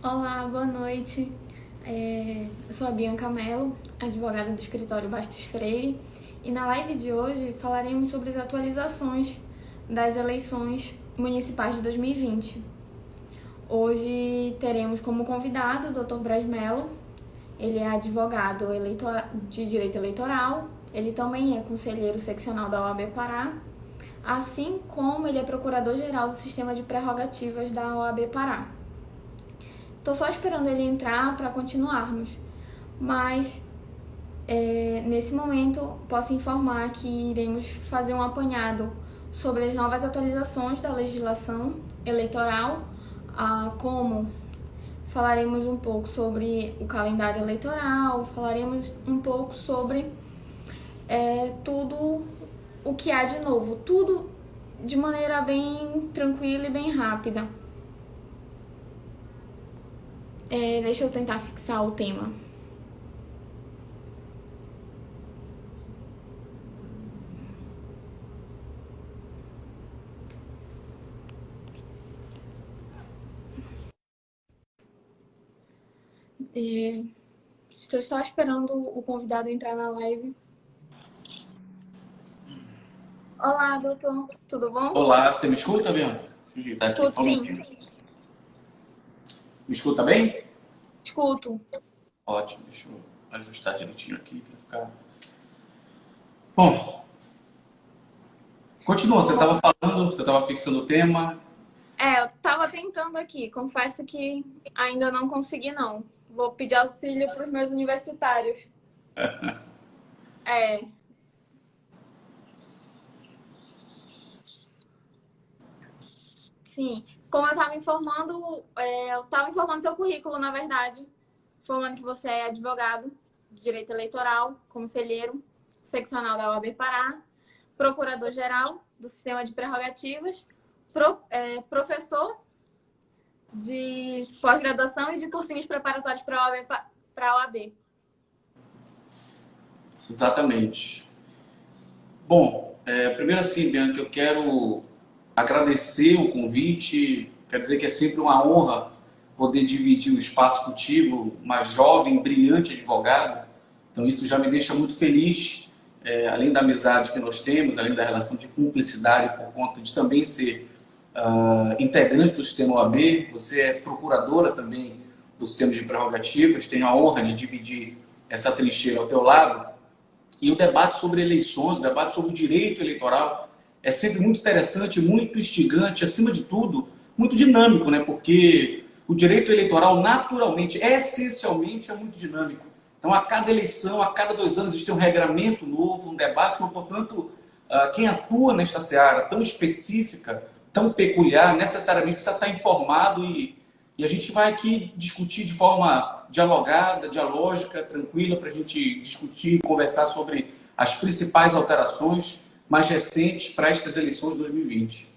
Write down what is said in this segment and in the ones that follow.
Olá, boa noite. Eu sou a Bianca Mello, advogada do escritório Bastos Freire, e na live de hoje falaremos sobre as atualizações das eleições municipais de 2020. Hoje teremos como convidado o Dr. Braz Mello. Ele é advogado de direito eleitoral, ele também é conselheiro seccional da OAB Pará, assim como ele é procurador-geral do sistema de prerrogativas da OAB Pará. Estou só esperando ele entrar para continuarmos, mas nesse momento posso informar que iremos fazer um apanhado sobre as novas atualizações da legislação eleitoral, como falaremos um pouco sobre o calendário eleitoral, falaremos um pouco sobre tudo o que há de novo, tudo de maneira bem tranquila e bem rápida. Deixa eu tentar fixar o tema. Estou só esperando o convidado entrar na live. Olá, doutor. Tudo bom? Olá, você me escuta, Bianca? Escuto, sim. Me escuta bem? Escuto. Ótimo, deixa eu ajustar direitinho aqui para ficar... Bom, continua, você estava falando, você estava fixando o tema. Eu estava tentando aqui, confesso que ainda não consegui, não. Vou pedir auxílio para os meus universitários. Sim, como eu estava informando seu currículo, na verdade, informando que você é advogado de direito eleitoral, conselheiro seccional da OAB Pará, procurador-geral do sistema de prerrogativas, professor de pós-graduação e de cursinhos preparatórios para a OAB. Exatamente. Bom, primeiro assim, Bianca, eu quero agradecer o convite. Quer dizer que é sempre uma honra poder dividir o espaço contigo, uma jovem, brilhante advogada. Então isso já me deixa muito feliz, além da amizade que nós temos, além da relação de cumplicidade por conta de também ser integrante do sistema OAB. Você é procuradora também do sistema de prerrogativas, tenho a honra de dividir essa trincheira ao teu lado. E o debate sobre eleições, o debate sobre o direito eleitoral é sempre muito interessante, muito instigante, acima de tudo, muito dinâmico, né? Porque o direito eleitoral, naturalmente, essencialmente, é muito dinâmico. Então, a cada eleição, a cada 2 anos, existe um regramento novo, um debate, mas, portanto, quem atua nesta seara tão específica, tão peculiar, necessariamente precisa estar informado e a gente vai aqui discutir de forma dialogada, dialógica, tranquila, para a gente discutir e conversar sobre as principais alterações mais recentes para estas eleições de 2020.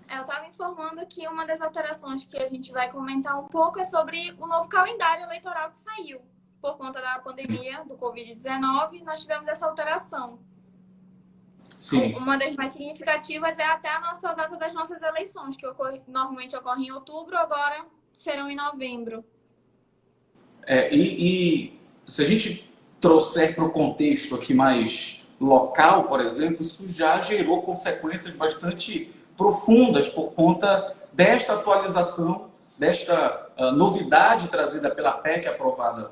Eu estava informando que uma das alterações que a gente vai comentar um pouco é sobre o novo calendário eleitoral que saiu. Por conta da pandemia do Covid-19, nós tivemos essa alteração. Sim. Uma das mais significativas é até a data das nossas eleições, que normalmente ocorrem em outubro, agora serão em novembro. E se a gente trouxer para o contexto aqui mais local, por exemplo, isso já gerou consequências bastante profundas por conta desta atualização, desta novidade trazida pela PEC aprovada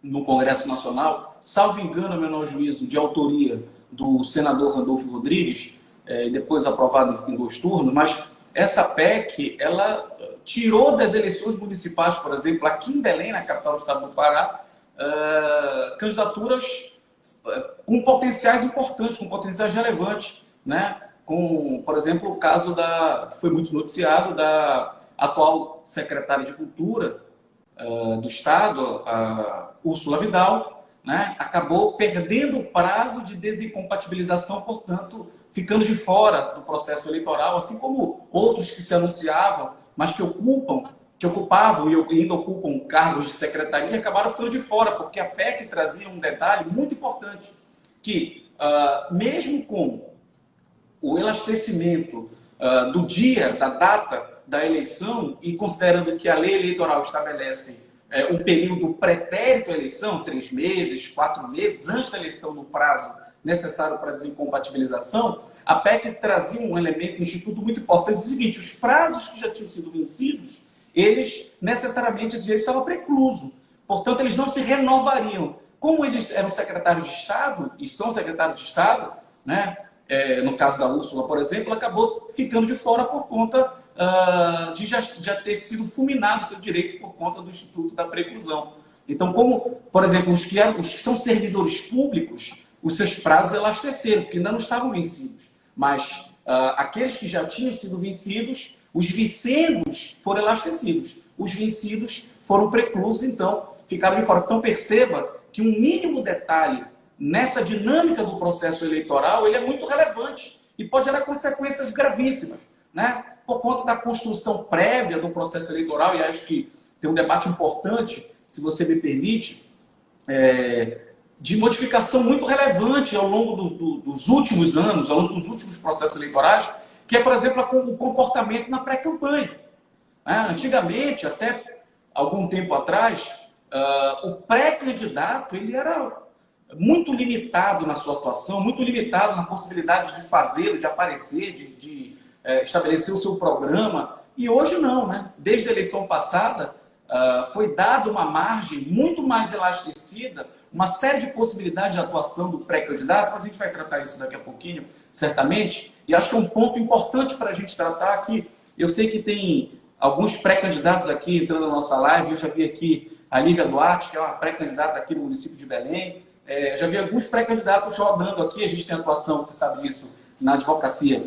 no Congresso Nacional, salvo engano, ao menor juízo, de autoria do senador Randolfo Rodrigues, e depois aprovada em 2 turnos, mas essa PEC, ela tirou das eleições municipais, por exemplo, aqui em Belém, na capital do estado do Pará, candidaturas com potenciais importantes, com potenciais relevantes, né? Com, por exemplo, o caso que foi muito noticiado, da atual secretária de Cultura do estado, a Úrsula Vidal, né? Acabou perdendo o prazo de desincompatibilização, portanto, ficando de fora do processo eleitoral, assim como outros que se anunciavam, mas que ocupavam e ainda ocupam cargos de secretaria, acabaram ficando de fora, porque a PEC trazia um detalhe muito importante, que mesmo com o elastecimento do dia, da data da eleição, e considerando que a lei eleitoral estabelece um período pretérito à eleição, 3 meses, 4 meses, antes da eleição no prazo necessário para desincompatibilização, a PEC trazia um elemento, um instituto muito importante, o seguinte: os prazos que já tinham sido vencidos, eles necessariamente, esse direito estava precluso. Portanto, eles não se renovariam. Como eles eram secretários de Estado, e são secretários de Estado, né? No caso da Úrsula, por exemplo, acabou ficando de fora por conta de já ter sido fulminado o seu direito por conta do Instituto da Preclusão. Então, como, por exemplo, os que são servidores públicos, os seus prazos elasteceram, porque ainda não estavam vencidos. Mas aqueles que já tinham sido vencidos, os vicendos foram elastecidos. Os vencidos foram preclusos, então ficaram de fora. Então perceba que um mínimo detalhe nessa dinâmica do processo eleitoral, ele é muito relevante e pode gerar consequências gravíssimas, né? Por conta da construção prévia do processo eleitoral, e acho que tem um debate importante, se você me permite, de modificação muito relevante ao longo dos últimos anos, ao longo dos últimos processos eleitorais, que é, por exemplo, o comportamento na pré-campanha. Antigamente, até algum tempo atrás, o pré-candidato ele era muito limitado na sua atuação, muito limitado na possibilidade de fazer, de aparecer, de estabelecer o seu programa. E hoje não, né? Desde a eleição passada, foi dada uma margem muito mais elastecida, uma série de possibilidades de atuação do pré-candidato, mas a gente vai tratar isso daqui a pouquinho, certamente. E acho que é um ponto importante para a gente tratar aqui. Eu sei que tem alguns pré-candidatos aqui entrando na nossa live. Eu já vi aqui a Lívia Duarte, que é uma pré-candidata aqui no município de Belém. Já vi alguns pré-candidatos rodando aqui. A gente tem atuação, você sabe disso, na advocacia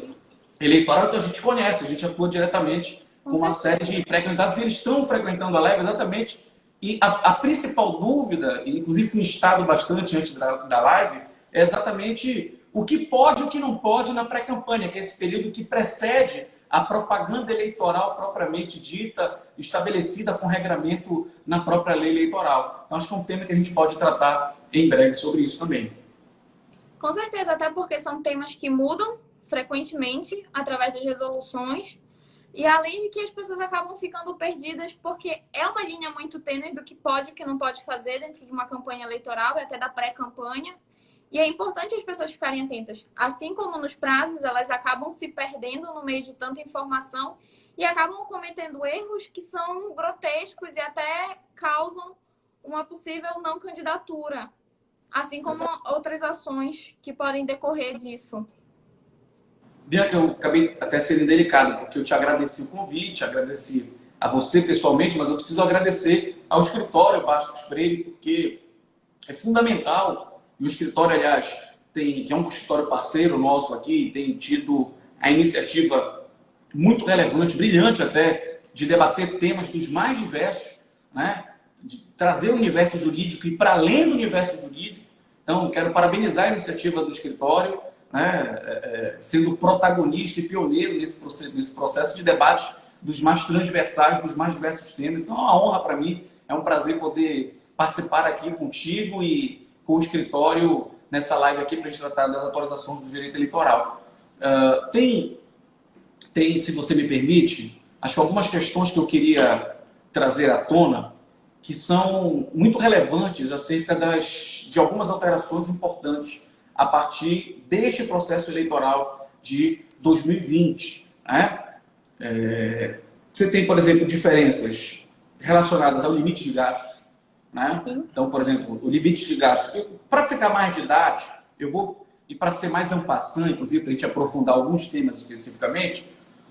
eleitoral, então a gente conhece, a gente atua diretamente com uma série de pré-candidatos e eles estão frequentando a live exatamente. E a principal dúvida, inclusive fui instado bastante antes da live, é exatamente o que pode e o que não pode na pré-campanha, que é esse período que precede a propaganda eleitoral propriamente dita, estabelecida com regramento na própria lei eleitoral. Então, acho que é um tema que a gente pode tratar em breve sobre isso também. Com certeza, até porque são temas que mudam frequentemente através das resoluções, e além de que as pessoas acabam ficando perdidas, porque é uma linha muito tênue do que pode e o que não pode fazer dentro de uma campanha eleitoral e até da pré-campanha. E é importante as pessoas ficarem atentas. Assim como nos prazos, elas acabam se perdendo no meio de tanta informação e acabam cometendo erros que são grotescos e até causam uma possível não candidatura, assim como outras ações que podem decorrer disso. Bianca, eu acabei até sendo delicado, porque eu te agradeci o convite, agradeci a você pessoalmente, mas eu preciso agradecer ao escritório Bastos Freire, porque é fundamental, e o escritório, aliás, que é um escritório parceiro nosso aqui, tem tido a iniciativa muito relevante, brilhante até, de debater temas dos mais diversos, né? De trazer o universo jurídico e para além do universo jurídico. Então, quero parabenizar a iniciativa do escritório, né, sendo protagonista e pioneiro nesse processo de debate dos mais transversais, dos mais diversos temas. Então, é uma honra para mim, é um prazer poder participar aqui contigo e com o escritório nessa live aqui para a gente tratar das atualizações do direito eleitoral. Tem, se você me permite, acho que algumas questões que eu queria trazer à tona, que são muito relevantes acerca de algumas alterações importantes a partir deste processo eleitoral de 2020. Né? Você tem, por exemplo, diferenças relacionadas ao limite de gastos. Né? Então, por exemplo, o limite de gastos. Para ficar mais didático, e para ser mais en passant, inclusive, para a gente aprofundar alguns temas especificamente,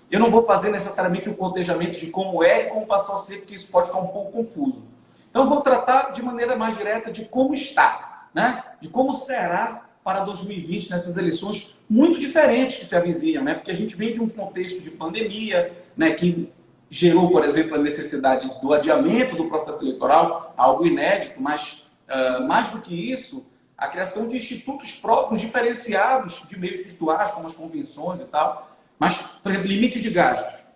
eu não vou fazer necessariamente um cotejamento de como é e como passou a ser, porque isso pode ficar um pouco confuso. Então, eu vou tratar de maneira mais direta de como está, né? De como será para 2020 nessas eleições muito diferentes que se avizinham, né? Porque a gente vem de um contexto de pandemia, né? Que gerou, por exemplo, a necessidade do adiamento do processo eleitoral, algo inédito, mas mais do que isso, a criação de institutos próprios diferenciados de meios virtuais, como as convenções e tal. Mas, por exemplo, limite de gastos.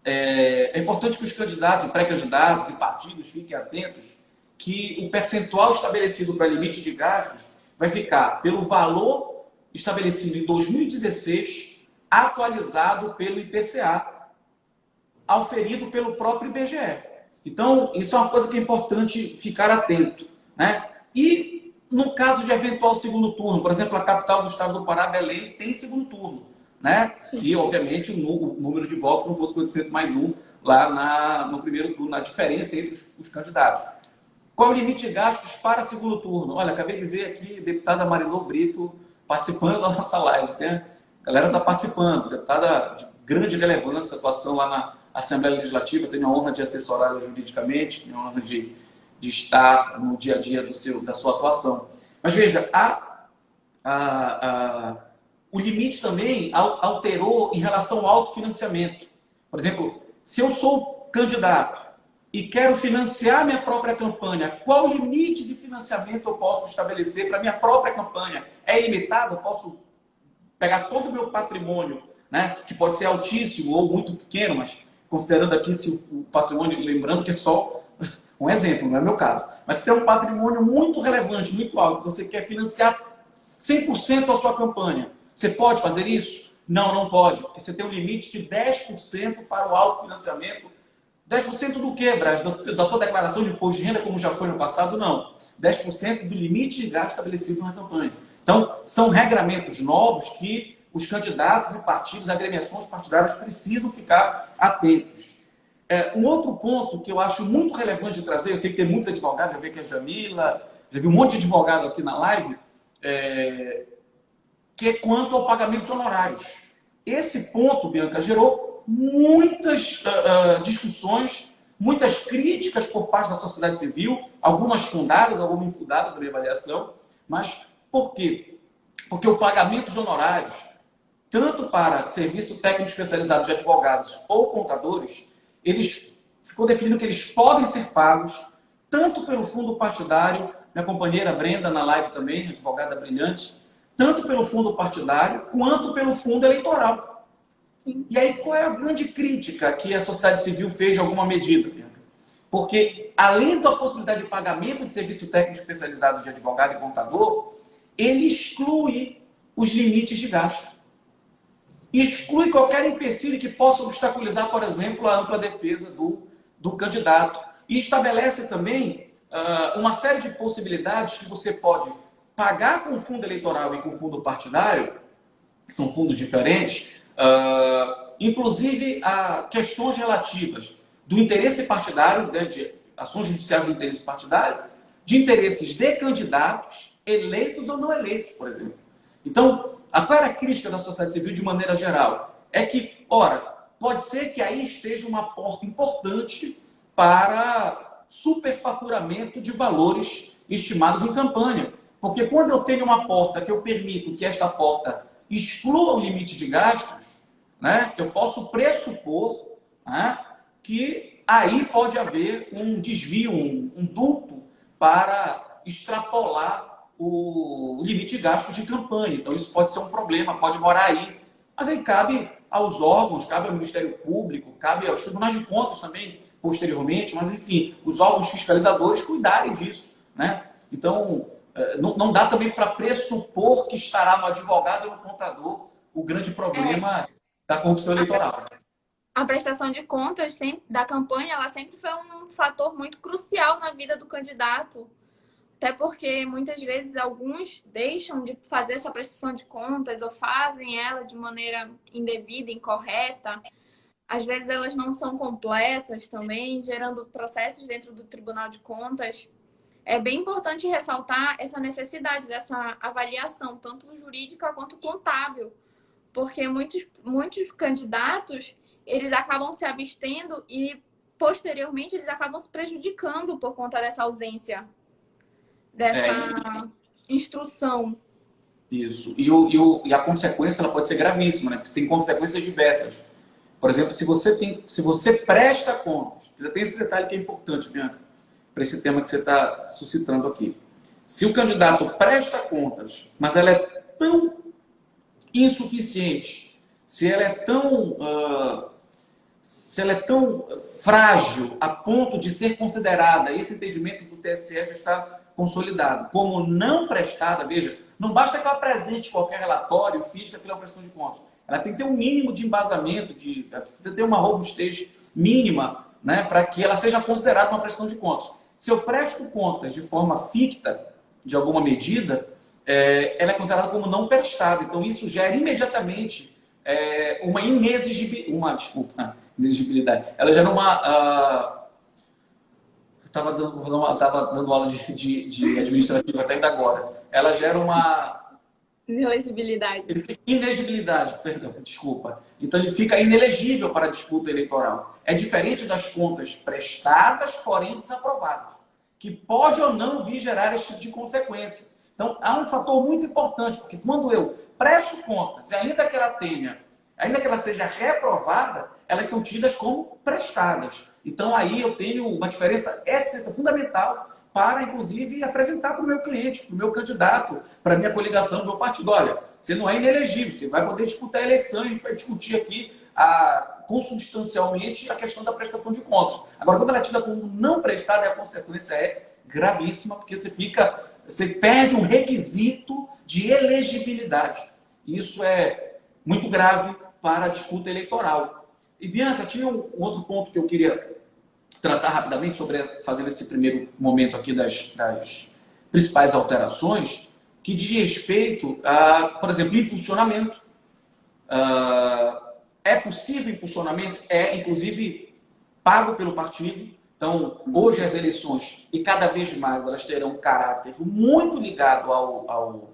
É importante que os candidatos, pré-candidatos e partidos fiquem atentos que o percentual estabelecido para limite de gastos vai ficar pelo valor estabelecido em 2016 atualizado pelo IPCA, auferido pelo próprio IBGE. Então, isso é uma coisa que é importante ficar atento, né? E no caso de eventual segundo turno, por exemplo, a capital do estado do Pará, Belém, tem segundo turno, né? Se, obviamente, o número de votos não fosse 800 mais um lá no primeiro turno, a diferença entre os candidatos. Qual é o limite de gastos para segundo turno? Olha, acabei de ver aqui a deputada Marilô Brito participando da nossa live, né? A galera está participando, deputada de grande relevância, atuação lá na Assembleia Legislativa, tenho a honra de assessorá-la juridicamente, tenho a honra de estar no dia a dia da sua atuação. Mas veja, o limite também alterou em relação ao autofinanciamento. Por exemplo, se eu sou candidato e quero financiar minha própria campanha, qual limite de financiamento eu posso estabelecer para minha própria campanha? É ilimitado? Eu posso pegar todo o meu patrimônio, né, que pode ser altíssimo ou muito pequeno, mas considerando aqui se o patrimônio, lembrando que é só um exemplo, não é meu caso, mas se tem um patrimônio muito relevante, muito alto, você quer financiar 100% a sua campanha, você pode fazer isso? Não, não pode, porque você tem um limite de 10% para o autofinanciamento. 10% do quê, Braz? Da tua declaração de imposto de renda, como já foi no passado? Não. 10% do limite de gasto estabelecido na campanha. Então, são regramentos novos que os candidatos e partidos, agremiações partidárias precisam ficar atentos. Um outro ponto que eu acho muito relevante de trazer, eu sei que tem muitos advogados, já vi que a Jamila, já vi um monte de advogado aqui na live, que é quanto ao pagamento de honorários. Esse ponto, Bianca, gerou muitas discussões, muitas críticas por parte da sociedade civil, algumas fundadas, algumas infundadas na minha avaliação, mas por quê? Porque o pagamento de honorários, tanto para serviço técnico especializado de advogados ou contadores, eles ficou definido que eles podem ser pagos tanto pelo fundo partidário, minha companheira Brenda na live também, advogada brilhante, tanto pelo fundo partidário quanto pelo fundo eleitoral. Sim. E aí qual é a grande crítica que a sociedade civil fez de alguma medida, Bianca? Porque além da possibilidade de pagamento de serviço técnico especializado de advogado e contador, ele exclui os limites de gasto. Exclui qualquer empecilho que possa obstaculizar, por exemplo, a ampla defesa do candidato. E estabelece também uma série de possibilidades que você pode pagar com o fundo eleitoral e com o fundo partidário, que são fundos diferentes, inclusive a questões relativas do interesse partidário, né, de ações judiciais do interesse partidário, de interesses de candidatos eleitos ou não eleitos, por exemplo. Então, qual era a crítica da sociedade civil de maneira geral? É que, ora, pode ser que aí esteja uma porta importante para superfaturamento de valores estimados em campanha. Porque quando eu tenho uma porta que eu permito que esta porta exclua o limite de gastos, né, eu posso pressupor, né, que aí pode haver um desvio, um duto para extrapolar o limite de gastos de campanha. Então, isso pode ser um problema, pode morar aí. Mas aí cabe aos órgãos, cabe ao Ministério Público, cabe aos tribunais de contas também, posteriormente, mas, enfim, os órgãos fiscalizadores cuidarem disso, né? Então, não dá também para pressupor que estará no advogado ou no contador o grande problema da corrupção eleitoral. A prestação de contas da campanha, ela sempre foi um fator muito crucial na vida do candidato. Até porque, muitas vezes, alguns deixam de fazer essa prestação de contas ou fazem ela de maneira indevida, incorreta. Às vezes, elas não são completas também, gerando processos dentro do Tribunal de Contas. É bem importante ressaltar essa necessidade dessa avaliação, tanto jurídica quanto contábil. Porque muitos candidatos, eles acabam se abstendo e, posteriormente, eles acabam se prejudicando por conta dessa ausência dessa instrução. Isso. E a consequência ela pode ser gravíssima, né? Porque tem consequências diversas. Por exemplo, se você presta contas, já tem esse detalhe que é importante, Bianca, para esse tema que você está suscitando aqui. Se o candidato presta contas, mas ela é tão insuficiente, se ela é tão frágil a ponto de ser considerada, esse entendimento do TSE já está consolidado, como não prestada, veja, não basta que ela apresente qualquer relatório, finge que aquilo é uma prestação de contas. ela tem que ter um mínimo de embasamento, ela precisa ter uma robustez mínima, né, para que ela seja considerada uma prestação de contas. Se eu presto contas de forma ficta, de alguma medida, ela é considerada como não prestada. Então, isso gera imediatamente uma inexigibilidade. Ela gera uma... Estava dando aula de administrativa até ainda agora. Ela gera uma... Inelegibilidade. Inegibilidade, perdão, desculpa. Então ele fica inelegível para a disputa eleitoral. É diferente das contas prestadas, porém desaprovadas, que pode ou não vir gerar esse tipo de consequência. Então há um fator muito importante, porque quando eu presto contas, e ainda que ela seja reprovada, elas são tidas como prestadas. Então aí eu tenho uma diferença essencial, fundamental, para, inclusive, apresentar para o meu cliente, para o meu candidato, para a minha coligação, para o meu partido. Olha, você não é inelegível, você vai poder disputar a eleição, a gente vai discutir aqui consubstancialmente a questão da prestação de contas. Agora, quando ela é tida como não prestada, a consequência é gravíssima, porque você perde um requisito de elegibilidade. Isso é muito grave para a disputa eleitoral. E, Bianca, tinha um outro ponto que eu queria tratar rapidamente fazendo esse primeiro momento aqui das principais alterações, que diz respeito a, por exemplo, impulsionamento. É possível impulsionamento? Inclusive, pago pelo partido. Então, hoje as eleições, e cada vez mais, elas terão um caráter muito ligado ao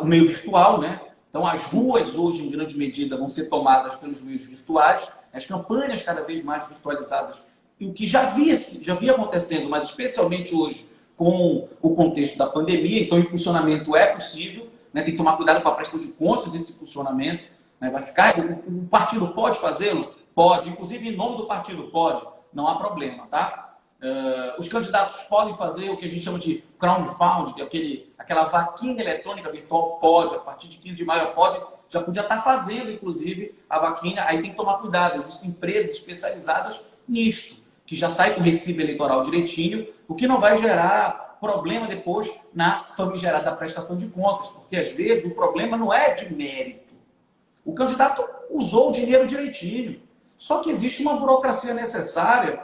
meio virtual, né? Então, as ruas hoje, em grande medida, vão ser tomadas pelos meios virtuais, as campanhas cada vez mais virtualizadas. E o que já via acontecendo, mas especialmente hoje, com o contexto da pandemia, então o impulsionamento é possível, né? Tem que tomar cuidado com a prestação de contas desse impulsionamento. Né? O partido pode fazê-lo? Pode. Inclusive, em nome do partido, pode. Não há problema, tá? Os candidatos podem fazer o que a gente chama de crowdfunding, aquela vaquinha eletrônica virtual, pode, a partir de 15 de maio já podia estar fazendo, inclusive, a vaquinha. Aí tem que tomar cuidado, existem empresas especializadas nisto, que já sai com o recibo eleitoral direitinho, o que não vai gerar problema depois na famigerada prestação de contas, porque às vezes o problema não é de mérito. O candidato usou o dinheiro direitinho, só que existe uma burocracia necessária,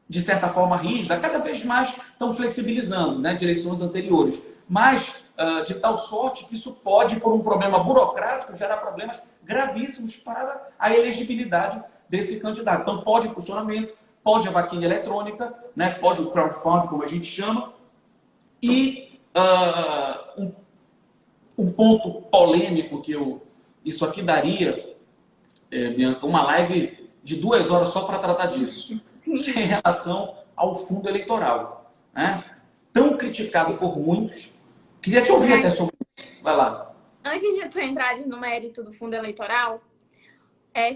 de certa forma rígida, cada vez mais estão flexibilizando, né, direções anteriores. Mas de tal sorte que isso pode, por um problema burocrático, gerar problemas gravíssimos para a elegibilidade desse candidato. Então pode impulsionamento, pode a vaquinha eletrônica, né, pode o crowdfunding, como a gente chama. E um ponto polêmico isso aqui daria, Bianca, uma live de 2 horas só para tratar disso. Em relação ao fundo eleitoral, né? Tão criticado por muitos. Queria te ouvir até sobre isso. Vai lá. Antes de você entrar no mérito do fundo eleitoral,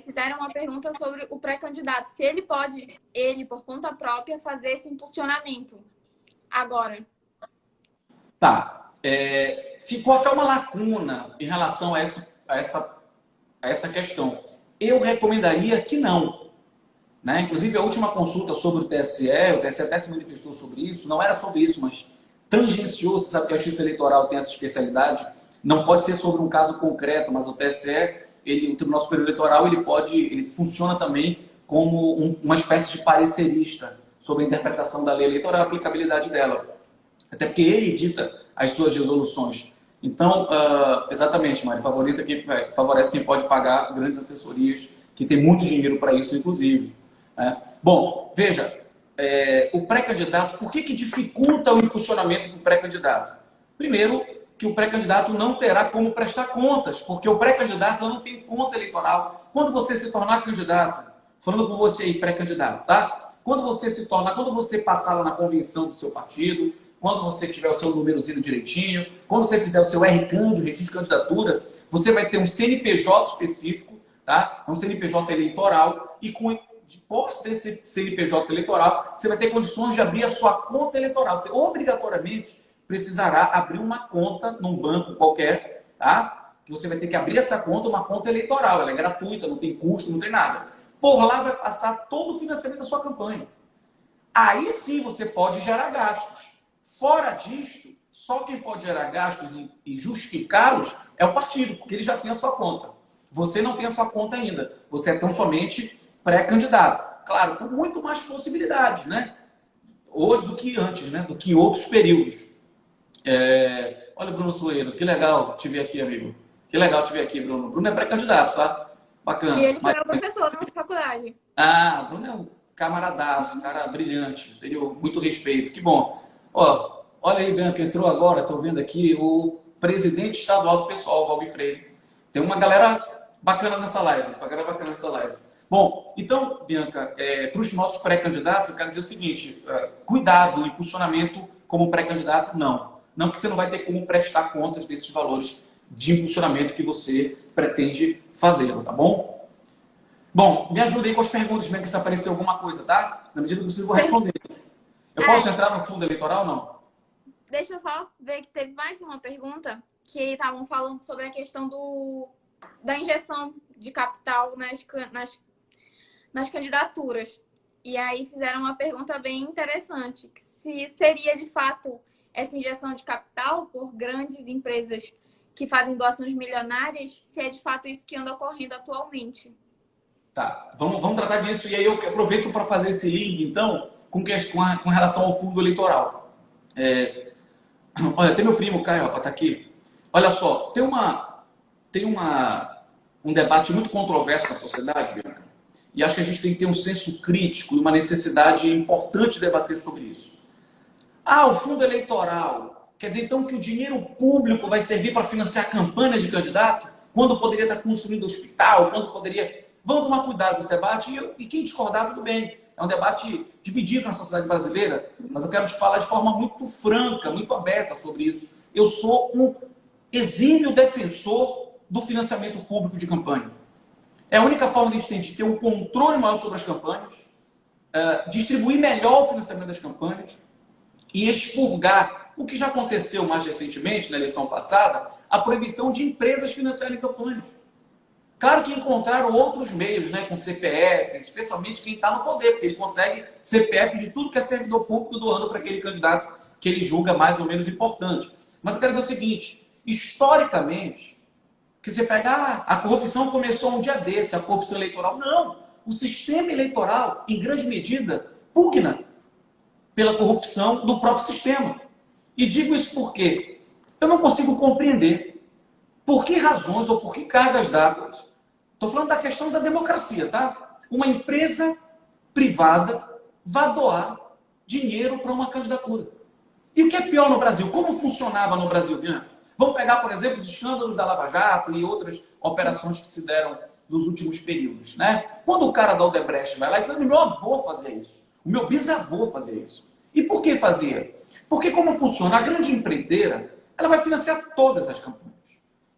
fizeram uma pergunta sobre o pré-candidato. Se ele pode, por conta própria, fazer esse impulsionamento. Agora. Tá. Ficou até uma lacuna em relação a essa questão. Eu recomendaria que não. Né? Inclusive, a última consulta sobre o TSE até se manifestou sobre isso, não era sobre isso, mas tangenciou. Você sabe que a Justiça Eleitoral tem essa especialidade, não pode ser sobre um caso concreto, mas o TSE, o Tribunal Superior Eleitoral, ele funciona também como uma espécie de parecerista sobre a interpretação da lei eleitoral e a aplicabilidade dela. Até porque ele edita as suas resoluções. Então, exatamente, Mari, favorece quem pode pagar grandes assessorias, que tem muito dinheiro para isso, inclusive. Bom, veja, o pré-candidato, por que dificulta o impulsionamento do pré-candidato? Primeiro, que o pré-candidato não terá como prestar contas, porque o pré-candidato não tem conta eleitoral. Quando você se tornar candidato, falando com você aí, pré-candidato, tá? Quando você passar lá na convenção do seu partido, quando você tiver o seu númerozinho direitinho, quando você fizer o seu RCAND, o registro de candidatura, você vai ter um CNPJ específico, tá? Um CNPJ eleitoral, e de posse desse CNPJ eleitoral, você vai ter condições de abrir a sua conta eleitoral. Você obrigatoriamente precisará abrir uma conta num banco qualquer, tá? Que você vai ter que abrir essa conta, uma conta eleitoral. Ela é gratuita, não tem custo, não tem nada. Por lá vai passar todo o financiamento da sua campanha. Aí sim você pode gerar gastos. Fora disto, só quem pode gerar gastos e justificá-los é o partido, porque ele já tem a sua conta. Você não tem a sua conta ainda. Você é tão somente pré-candidato. Claro, com muito mais possibilidades, né? Hoje do que antes, né? Do que em outros períodos. Olha o Bruno Soeiro, que legal te ver aqui, amigo. Que legal te ver aqui, Bruno. Bruno é pré-candidato, tá? E Bacana. ele foi meu professor na faculdade. Bruno é um camaradaço, um cara brilhante, entendeu? Muito respeito, que bom. Ó, olha aí, Bianca, entrou agora, estou vendo aqui, o presidente estadual do pessoal, Valdir Freire. Tem uma galera bacana nessa live, Bom, então, Bianca, para os nossos pré-candidatos, eu quero dizer o seguinte, cuidado, o impulsionamento como pré-candidato, não. Não, porque você não vai ter como prestar contas desses valores de impulsionamento que você pretende fazer, tá bom? Bom, me ajude aí com as perguntas, mesmo que se aparecer alguma coisa, tá? Na medida que eu vou responder. Eu posso entrar no fundo eleitoral ou não? Deixa eu só ver que teve mais uma pergunta que estavam falando sobre a questão da injeção de capital nas candidaturas. E aí fizeram uma pergunta bem interessante, que se seria de fato essa injeção de capital por grandes empresas que fazem doações milionárias, se é de fato isso que anda ocorrendo atualmente. Tá, vamos tratar disso. E aí eu aproveito para fazer esse link, então, com relação ao fundo eleitoral. Olha, tem meu primo Caio, tá aqui. Olha só, tem um debate muito controverso na sociedade, Bianca, e acho que a gente tem que ter um senso crítico e uma necessidade importante de debater sobre isso. O fundo eleitoral, quer dizer então que o dinheiro público vai servir para financiar campanhas de candidato? Quando poderia estar construindo hospital, quando poderia... Vamos tomar cuidado com esse debate e quem discordar, tudo bem. É um debate dividido na sociedade brasileira, mas eu quero te falar de forma muito franca, muito aberta sobre isso. Eu sou um exímio defensor do financiamento público de campanha. É a única forma de a gente ter um controle maior sobre as campanhas, distribuir melhor o financiamento das campanhas e expurgar o que já aconteceu mais recentemente, na eleição passada, a proibição de empresas financiarem campanhas. Claro que encontraram outros meios, né, com CPF, especialmente quem está no poder, porque ele consegue CPF de tudo que é servidor público doando para aquele candidato que ele julga mais ou menos importante. Mas eu quero dizer o seguinte, historicamente, que você pegar a corrupção começou um dia desse, a corrupção eleitoral. Não, o sistema eleitoral, em grande medida, pugna pela corrupção do próprio sistema. E digo isso porque eu não consigo compreender por que razões ou por que cargas d'água. Estou falando da questão da democracia, tá? Uma empresa privada vai doar dinheiro para uma candidatura. E o que é pior no Brasil? Como funcionava no Brasil, Bianca? Vamos pegar, por exemplo, os escândalos da Lava Jato e outras operações que se deram nos últimos períodos, né? Quando o cara da Odebrecht vai lá e diz, meu avô fazia isso, o meu bisavô fazia isso. E por que fazia? Porque como funciona? A grande empreiteira, ela vai financiar todas as campanhas.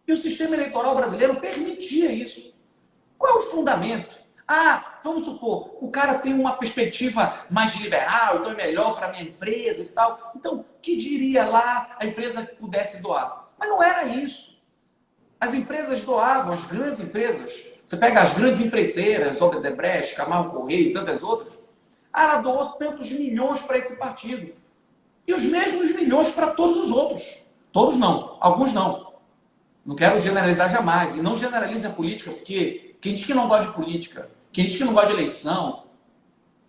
E o sistema eleitoral brasileiro permitia isso. Qual é o fundamento? Vamos supor, o cara tem uma perspectiva mais liberal, então é melhor para a minha empresa e tal. Então, que diria lá a empresa que pudesse doar? Mas não era isso. As empresas doavam, as grandes empresas. Você pega as grandes empreiteiras, Odebrecht, Camargo Correia e tantas outras. Ela doou tantos milhões para esse partido. E os mesmos milhões para todos os outros. Todos não, alguns não. Não quero generalizar jamais. E não generalize a política, porque quem diz que não gosta de política, quem diz que não gosta de eleição,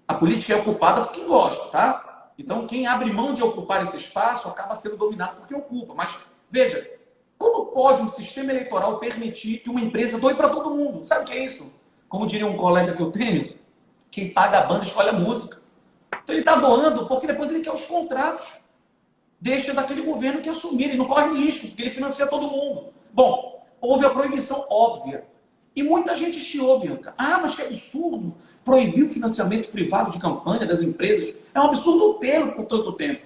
a política é ocupada por quem gosta, tá? Então, quem abre mão de ocupar esse espaço acaba sendo dominado por quem ocupa. Mas, veja, como pode um sistema eleitoral permitir que uma empresa doe para todo mundo? Sabe o que é isso? Como diria um colega que eu tenho, quem paga a banda escolhe a música. Então, ele está doando porque depois ele quer os contratos. Deixa daquele governo que assumir. Ele não corre risco, porque ele financia todo mundo. Bom, houve a proibição óbvia. E muita gente chiou, Bianca. Mas que absurdo proibir o financiamento privado de campanha das empresas. É um absurdo tê-lo por tanto tempo.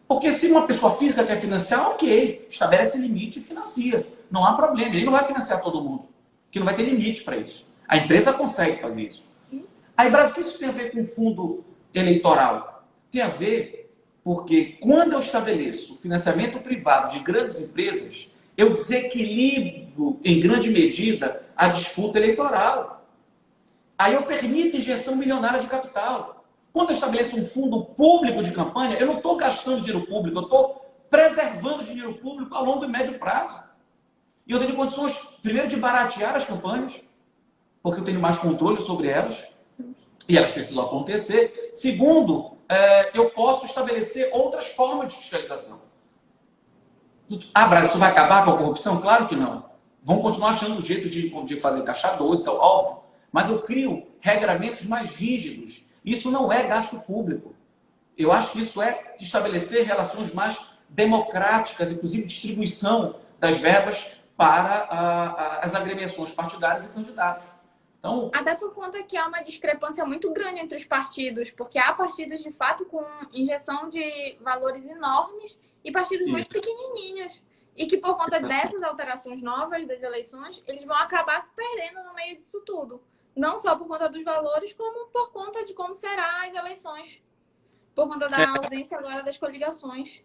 Porque se uma pessoa física quer financiar, ok. Estabelece limite e financia. Não há problema. Ele não vai financiar todo mundo. Porque não vai ter limite para isso. A empresa consegue fazer isso. Aí, Brasil, o que isso tem a ver com o fundo eleitoral? Tem a ver porque quando eu estabeleço financiamento privado de grandes empresas, eu desequilibro, em grande medida, a disputa eleitoral. Aí eu permito injeção milionária de capital. Quando eu estabeleço um fundo público de campanha, eu não estou gastando dinheiro público, eu estou preservando dinheiro público a longo e médio prazo. E eu tenho condições, primeiro, de baratear as campanhas, porque eu tenho mais controle sobre elas, e elas precisam acontecer. Segundo, eu posso estabelecer outras formas de fiscalização. Ah, Brasil, isso vai acabar com a corrupção? Claro que não. Vão continuar achando um jeito de fazer caixa 2 e tal, óbvio. Mas eu crio regramentos mais rígidos. Isso não é gasto público. Eu acho que isso é estabelecer relações mais democráticas, inclusive distribuição das verbas para as agremiações partidárias e candidatos. Então, até por conta que há uma discrepância muito grande entre os partidos, porque há partidos de fato com injeção de valores enormes e partidos muito pequenininhos. E que por conta dessas alterações novas das eleições, eles vão acabar se perdendo no meio disso tudo. Não só por conta dos valores, como por conta de como serão as eleições. Por conta da ausência agora das coligações.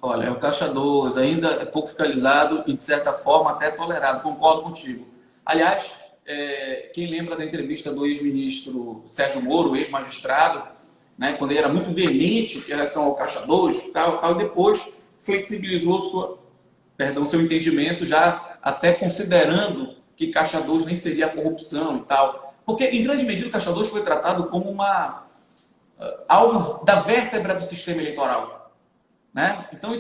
olha, o Caixa 2 ainda é pouco fiscalizado e, de certa forma, até tolerado. Concordo contigo. Aliás, quem lembra da entrevista do ex-ministro Sérgio Moro, ex-magistrado, né, quando ele era muito veemente em relação ao Caixa 2, tal, e depois flexibilizou seu entendimento, já até considerando que Caixa 2 nem seria corrupção e tal. Porque, em grande medida, o Caixa 2 foi tratado como algo da vértebra do sistema eleitoral. Né? Então,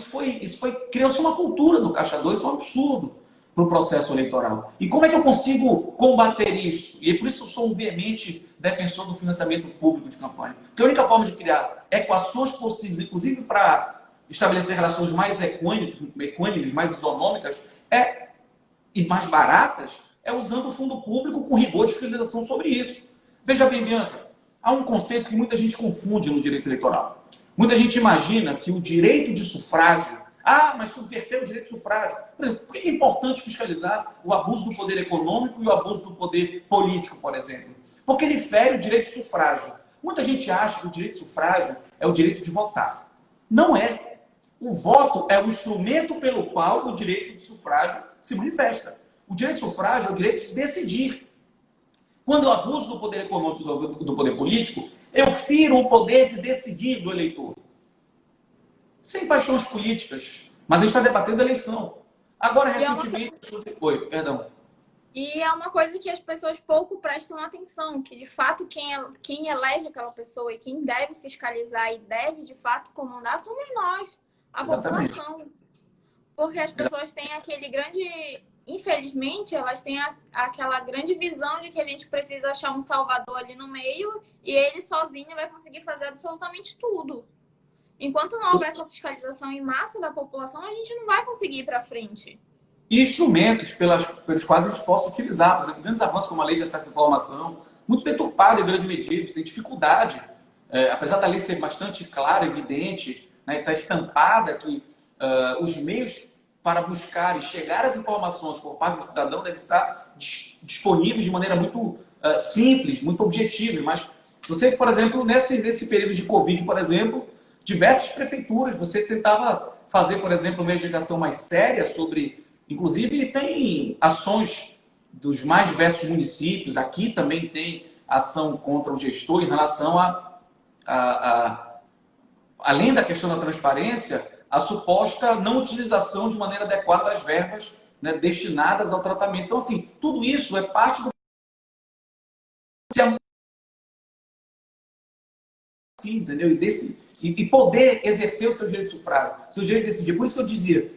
criou-se uma cultura do Caixa 2, isso é um absurdo para o processo eleitoral. E como é que eu consigo combater isso? E é por isso eu sou um veemente defensor do financiamento público de campanha. Porque a única forma de criar equações possíveis, inclusive para estabelecer relações mais equânimes, mais isonômicas, e mais baratas, é usando o fundo público com rigor de fiscalização sobre isso. Veja bem, Bianca, há um conceito que muita gente confunde no direito eleitoral. Muita gente imagina que o direito de sufrágio, mas subverter o direito de sufrágio. Por exemplo, por que é importante fiscalizar o abuso do poder econômico e o abuso do poder político, por exemplo? Porque ele fere o direito de sufrágio. Muita gente acha que o direito de sufrágio é o direito de votar. Não é. O voto é o instrumento pelo qual o direito de sufrágio se manifesta. O direito de sufrágio é o direito de decidir. Quando eu abuso do poder econômico e do poder político, eu firo o poder de decidir do eleitor. Sem paixões políticas. Mas a gente está debatendo a eleição. Agora, recentemente, perdão. E é uma coisa que as pessoas pouco prestam atenção, que de fato quem elege aquela pessoa e quem deve fiscalizar e deve de fato comandar somos nós, a população. Porque as pessoas têm aquele grande... Infelizmente, elas têm aquela grande visão de que a gente precisa achar um salvador ali no meio e ele sozinho vai conseguir fazer absolutamente tudo. Enquanto não houver essa fiscalização em massa da população, a gente não vai conseguir ir para frente. E instrumentos pelos quais a gente possa utilizar. Por exemplo, grandes avanços como a lei de acesso à informação, muito deturpada em grande medida, você tem dificuldade. Apesar da lei ser bastante clara, evidente, né, está estampada que os meios para buscar e chegar às informações por parte do cidadão devem estar disponíveis de maneira muito simples, muito objetiva. Mas você, por exemplo, nesse período de Covid, por exemplo, diversas prefeituras, você tentava fazer, por exemplo, uma legislação mais séria sobre... Inclusive, tem ações dos mais diversos municípios. Aqui também tem ação contra o gestor em relação além da questão da transparência, a suposta não utilização de maneira adequada das verbas, né, destinadas ao tratamento. Então, assim, tudo isso é parte do... Sim, entendeu? E poder exercer o seu direito de sufrágio, seu direito de decidir. Por isso que eu dizia,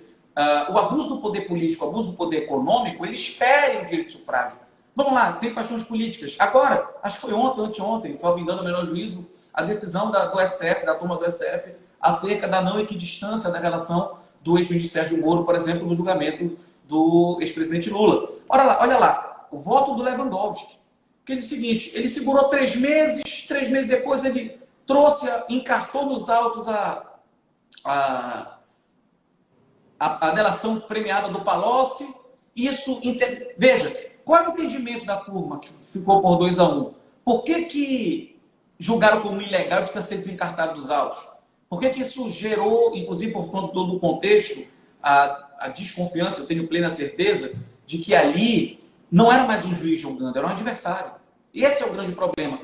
o abuso do poder político, o abuso do poder econômico, eles ferem o direito de sufrágio. Vamos lá, sem paixões políticas. Agora, acho que foi ontem, anteontem, só me dando o menor juízo, a decisão do STF, da turma do STF, acerca da não equidistância da relação do ex-ministro Sérgio Moro, por exemplo, no julgamento do ex-presidente Lula. Olha lá, o voto do Lewandowski. Que é o seguinte, ele segurou 3 meses depois ele encartou nos autos a delação premiada do Palocci. Veja, qual é o entendimento da turma que ficou por 2-1? Por que julgaram como ilegal e precisa ser desencartado dos autos? Por que isso gerou, inclusive por conta do contexto, a desconfiança, eu tenho plena certeza, de que ali não era mais um juiz julgando, era um adversário. Esse é o grande problema.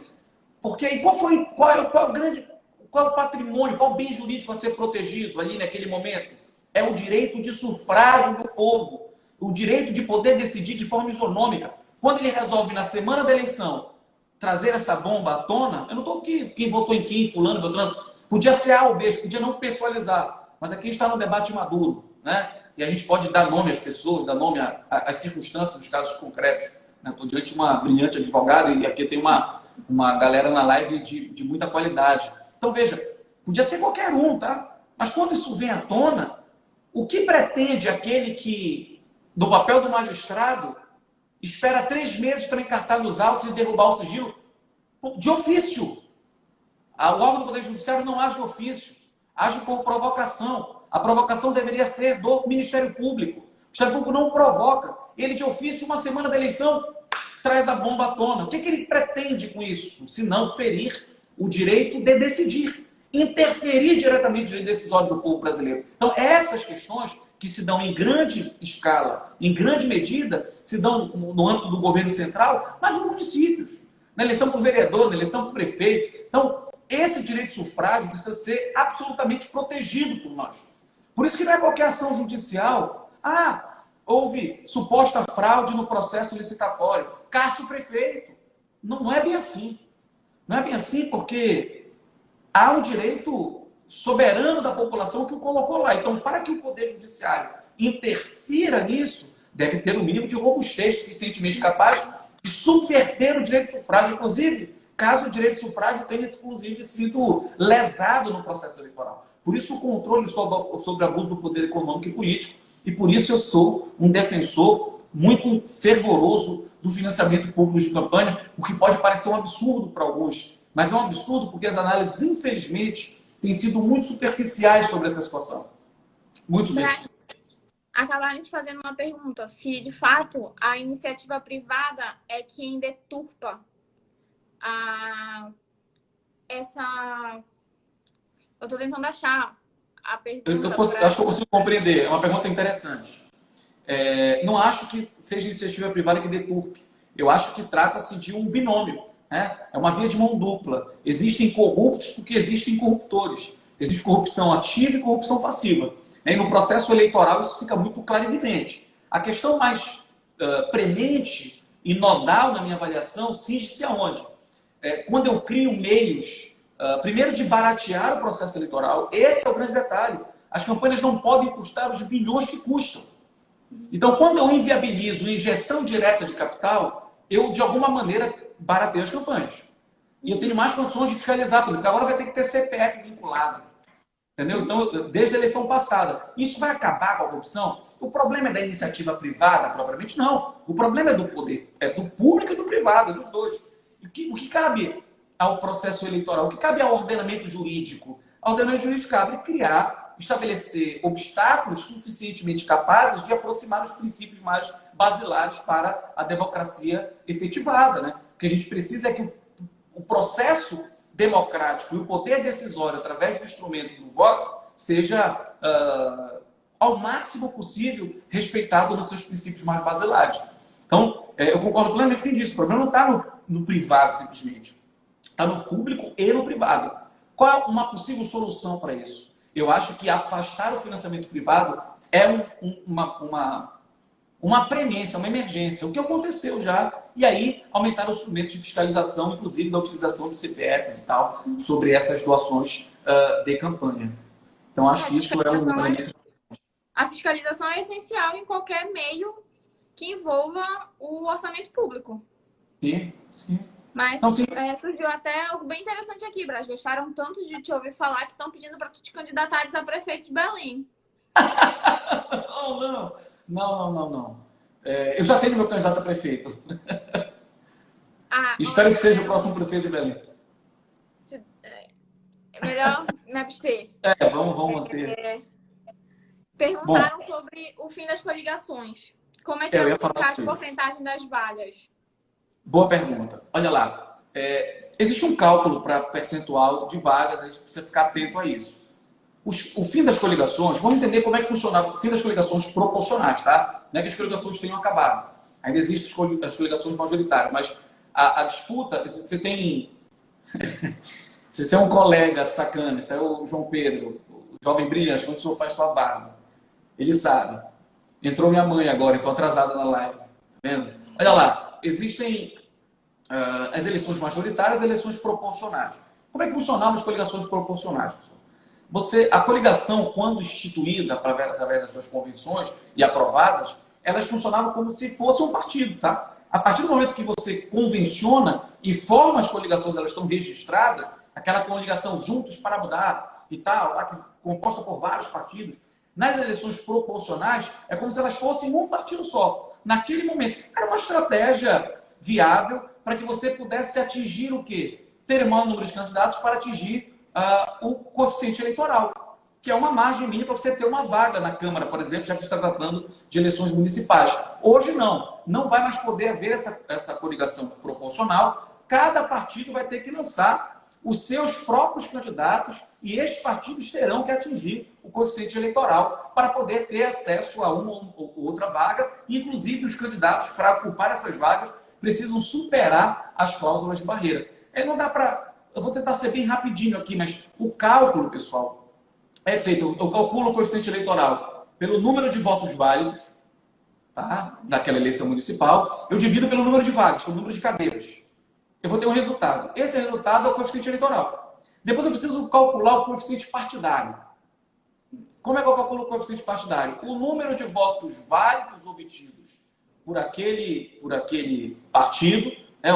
Porque aí qual é o patrimônio, qual é o bem jurídico a ser protegido ali naquele momento? É o direito de sufrágio do povo, o direito de poder decidir de forma isonômica. Quando ele resolve, na semana da eleição, trazer essa bomba à tona, eu não estou aqui quem votou em quem, fulano, beltrano, podia ser A ou B, podia não pessoalizar, mas aqui está no debate maduro, né? E a gente pode dar nome às pessoas, dar nome às circunstâncias dos casos concretos. Estou diante de uma brilhante advogada e aqui tem uma galera na live de muita qualidade. Então, veja, podia ser qualquer um, tá? Mas quando isso vem à tona, o que pretende aquele que, do papel do magistrado, espera 3 meses para encartar nos autos e derrubar o sigilo? De ofício. O órgão do Poder Judiciário não age de ofício, age por provocação. A provocação deveria ser do Ministério Público. O Ministério Público não provoca. Ele, de ofício, uma semana da eleição, traz a bomba à tona. O que ele pretende com isso? Se não ferir o direito de decidir, interferir diretamente no direito decisório do povo brasileiro. Então, essas questões que se dão em grande escala, em grande medida, se dão no âmbito do governo central, mas nos municípios. Na eleição para o vereador, na eleição para o prefeito. Então, esse direito de sufrágio precisa ser absolutamente protegido por nós. Por isso que não é qualquer ação judicial. Houve suposta fraude no processo licitatório. Caça o prefeito. Não é bem assim. Não é bem assim porque há um direito soberano da população que o colocou lá. Então, para que o Poder Judiciário interfira nisso, deve ter um mínimo de robustez suficientemente capaz de subverter o direito de sufrágio. Inclusive, caso o direito de sufrágio tenha, inclusive, sido lesado no processo eleitoral. Por isso, o controle sobre o abuso do poder econômico e político. E por isso eu sou um defensor muito fervoroso do financiamento público de campanha, o que pode parecer um absurdo para alguns. Mas é um absurdo porque as análises, infelizmente, têm sido muito superficiais sobre essa situação. Muito superficiais. Acabaram te fazendo uma pergunta. Se, de fato, a iniciativa privada é quem deturpa essa... Eu estou tentando achar a pergunta. Acho que eu consigo compreender. É uma pergunta interessante. Não acho que seja iniciativa privada que deturpe. Eu acho que trata-se de um binômio. É uma via de mão dupla. Existem corruptos porque existem corruptores. Existe corrupção ativa e corrupção passiva. E no processo eleitoral isso fica muito claro e evidente. A questão mais premente e nodal na minha avaliação cinge-se aonde? Quando eu crio meios, primeiro de baratear o processo eleitoral, esse é o grande detalhe. As campanhas não podem custar os bilhões que custam. Então, quando eu inviabilizo injeção direta de capital, eu, de alguma maneira, barateio as campanhas. E eu tenho mais condições de fiscalizar, porque agora vai ter que ter CPF vinculado. Entendeu? Então, desde a eleição passada. Isso vai acabar com a corrupção? O problema é da iniciativa privada, propriamente não. O problema é do poder. É do público e do privado, dos dois. O que cabe ao processo eleitoral? O que cabe ao ordenamento jurídico? Ao ordenamento jurídico cabe estabelecer obstáculos suficientemente capazes de aproximar os princípios mais basilares para a democracia efetivada, né? O que a gente precisa é que o processo democrático e o poder decisório, através do instrumento do voto, seja ao máximo possível respeitado nos seus princípios mais basilares. Então, eu concordo plenamente com isso. O problema não está no privado, simplesmente. Está no público e no privado. Qual é uma possível solução para isso? Eu acho que afastar o financiamento privado é uma premência, uma emergência, o que aconteceu já, e aí aumentar os instrumentos de fiscalização, inclusive da utilização de CPFs e tal, sobre essas doações de campanha. Então, acho que isso é um elemento. A fiscalização é essencial em qualquer meio que envolva o orçamento público. Sim, sim. Mas surgiu até algo bem interessante aqui, Brás. Gostaram tanto de te ouvir falar que estão pedindo para tu te candidatares a prefeito de Belém. Não. Eu já tenho meu candidato a prefeito. Espero que seja o próximo prefeito de Belém. É melhor me abster. Vamos manter. Perguntaram sobre o fim das coligações. Como é que vai ficar a porcentagem das vagas? Boa pergunta. Olha lá. Existe um cálculo para percentual de vagas, a gente precisa ficar atento a isso. O fim das coligações, vamos entender como é que funciona o fim das coligações proporcionais, tá? Não é que as coligações tenham acabado. Ainda existem as coligações majoritárias, mas a disputa, você tem... Se você é um colega sacana, se é o João Pedro, o jovem brilhante, quando o senhor faz sua barba, Ele sabe. Entrou minha mãe agora, estou atrasado na live. Tá vendo? Olha lá, existem as eleições majoritárias e eleições proporcionais. Como é que funcionavam as coligações proporcionais, pessoal? A coligação, quando instituída através das suas convenções e aprovadas, elas funcionavam como se fosse um partido, tá? A partir do momento que você convenciona e forma as coligações, elas estão registradas, aquela coligação Juntos para Mudar e tal, composta por vários partidos, nas eleições proporcionais, é como se elas fossem um partido só. Naquele momento, era uma estratégia viável para que você pudesse atingir o quê? Ter maior número de candidatos para atingir o coeficiente eleitoral, que é uma margem mínima para você ter uma vaga na Câmara, por exemplo, já que está tratando de eleições municipais. Hoje não vai mais poder haver essa coligação proporcional. Cada partido vai ter que lançar os seus próprios candidatos e estes partidos terão que atingir o coeficiente eleitoral para poder ter acesso a uma ou outra vaga. Inclusive, os candidatos, para ocupar essas vagas, precisam superar as cláusulas de barreira. Não dá para... Eu vou tentar ser bem rapidinho aqui, mas o cálculo, pessoal, é feito... Eu calculo o coeficiente eleitoral pelo número de votos válidos, tá? Daquela eleição municipal. Eu divido pelo número de vagas, pelo número de cadeiras. Eu vou ter um resultado. Esse resultado é o coeficiente eleitoral. Depois eu preciso calcular o coeficiente partidário. Como é que eu calculo o coeficiente partidário? O número de votos válidos obtidos por aquele partido, né,